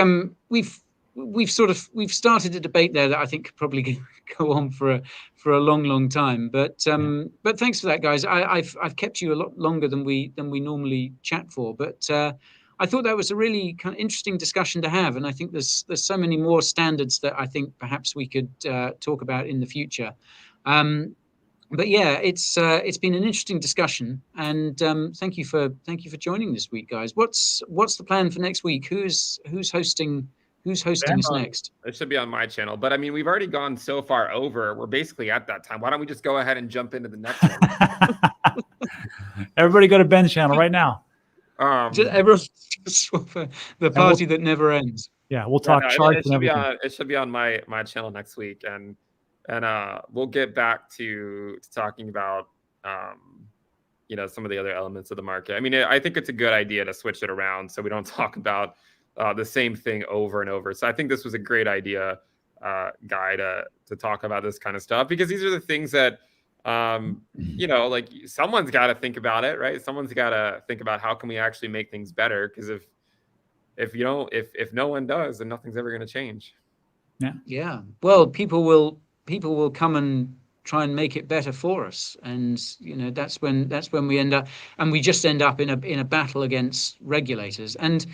we've started a debate there that I think could probably go on for a long time. But thanks for that, guys. I've kept you a lot longer than we normally chat for, but I thought that was a really kind of interesting discussion to have, and I think there's so many more standards that I think perhaps we could talk about in the future. But yeah, it's been an interesting discussion, and thank you for joining this week, guys. What's the plan for next week? Who's hosting us next? It should be on my channel, but I mean, we've already gone so far over. We're basically at that time. Why don't we just go ahead and jump into the next one? Everybody go to Ben's channel right now. Everyone, the party that never ends. Yeah, we'll talk charts and everything. It should be on my channel next week, and we'll get back to talking about some of the other elements of the market. I mean, I think it's a good idea to switch it around so we don't talk about the same thing over and over. So I think this was a great idea, Guy, to talk about this kind of stuff, because these are the things that like someone's got to think about it, right? Someone's got to think about how can we actually make things better, because if no one does, then nothing's ever going to change. Yeah. Well, people will come and try and make it better for us, and that's when we end up, and we just end up in a battle against regulators. And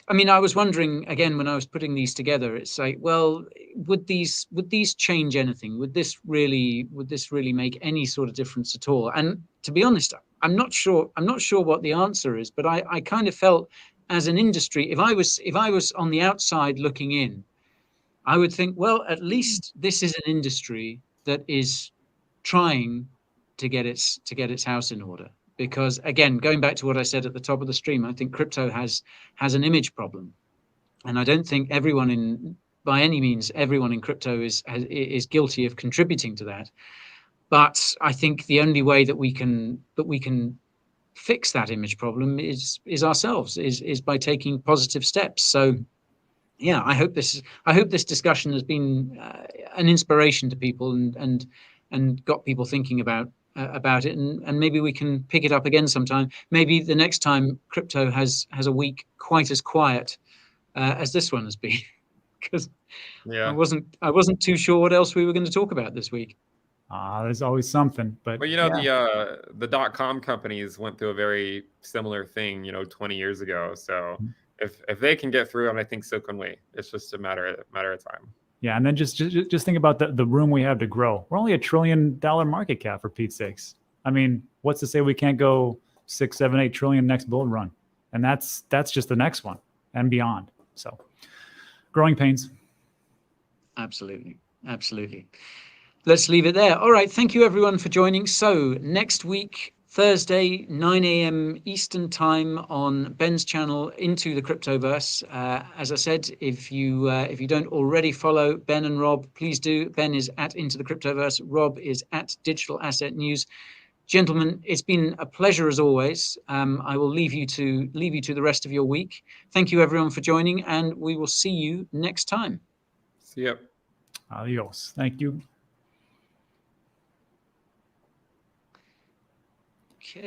I mean, I was wondering again when I was putting these together, it's like, well, would these change anything? Would this really make any sort of difference at all? And to be honest, I'm not sure what the answer is, but I kind of felt, as an industry, if I was on the outside looking in, I would think, well, at least this is an industry that is trying to get its house in order. Because again, going back to what I said at the top of the stream, I think crypto has an image problem, and I don't think by any means everyone in crypto is guilty of contributing to that. But I think the only way that we can fix that image problem is ourselves, is by taking positive steps. So yeah, I hope this discussion has been an inspiration to people and got people thinking about it, and maybe we can pick it up again sometime. Maybe the next time crypto has a week quite as quiet as this one has been, because I wasn't too sure what else we were going to talk about this week. There's always something, but the .com companies went through a very similar thing 20 years ago. So if they can get through, and I think so can we. It's just a matter of time. Yeah, and then just think about the room we have to grow. We're only $1 trillion market cap, for Pete's sakes. I mean, what's to say we can't go 6, 7, 8 trillion next bull run? And that's just the next one and beyond. So, growing pains. Absolutely. Let's leave it there. All right, thank you everyone for joining. So next week, Thursday, 9 a.m. Eastern time on Ben's channel, Into the Cryptoverse. As I said, if you don't already follow Ben and Rob, please do. Ben is at Into the Cryptoverse. Rob is at Digital Asset News. Gentlemen, it's been a pleasure as always. I will leave you to the rest of your week. Thank you everyone for joining, and we will see you next time. See ya. Adios. Thank you.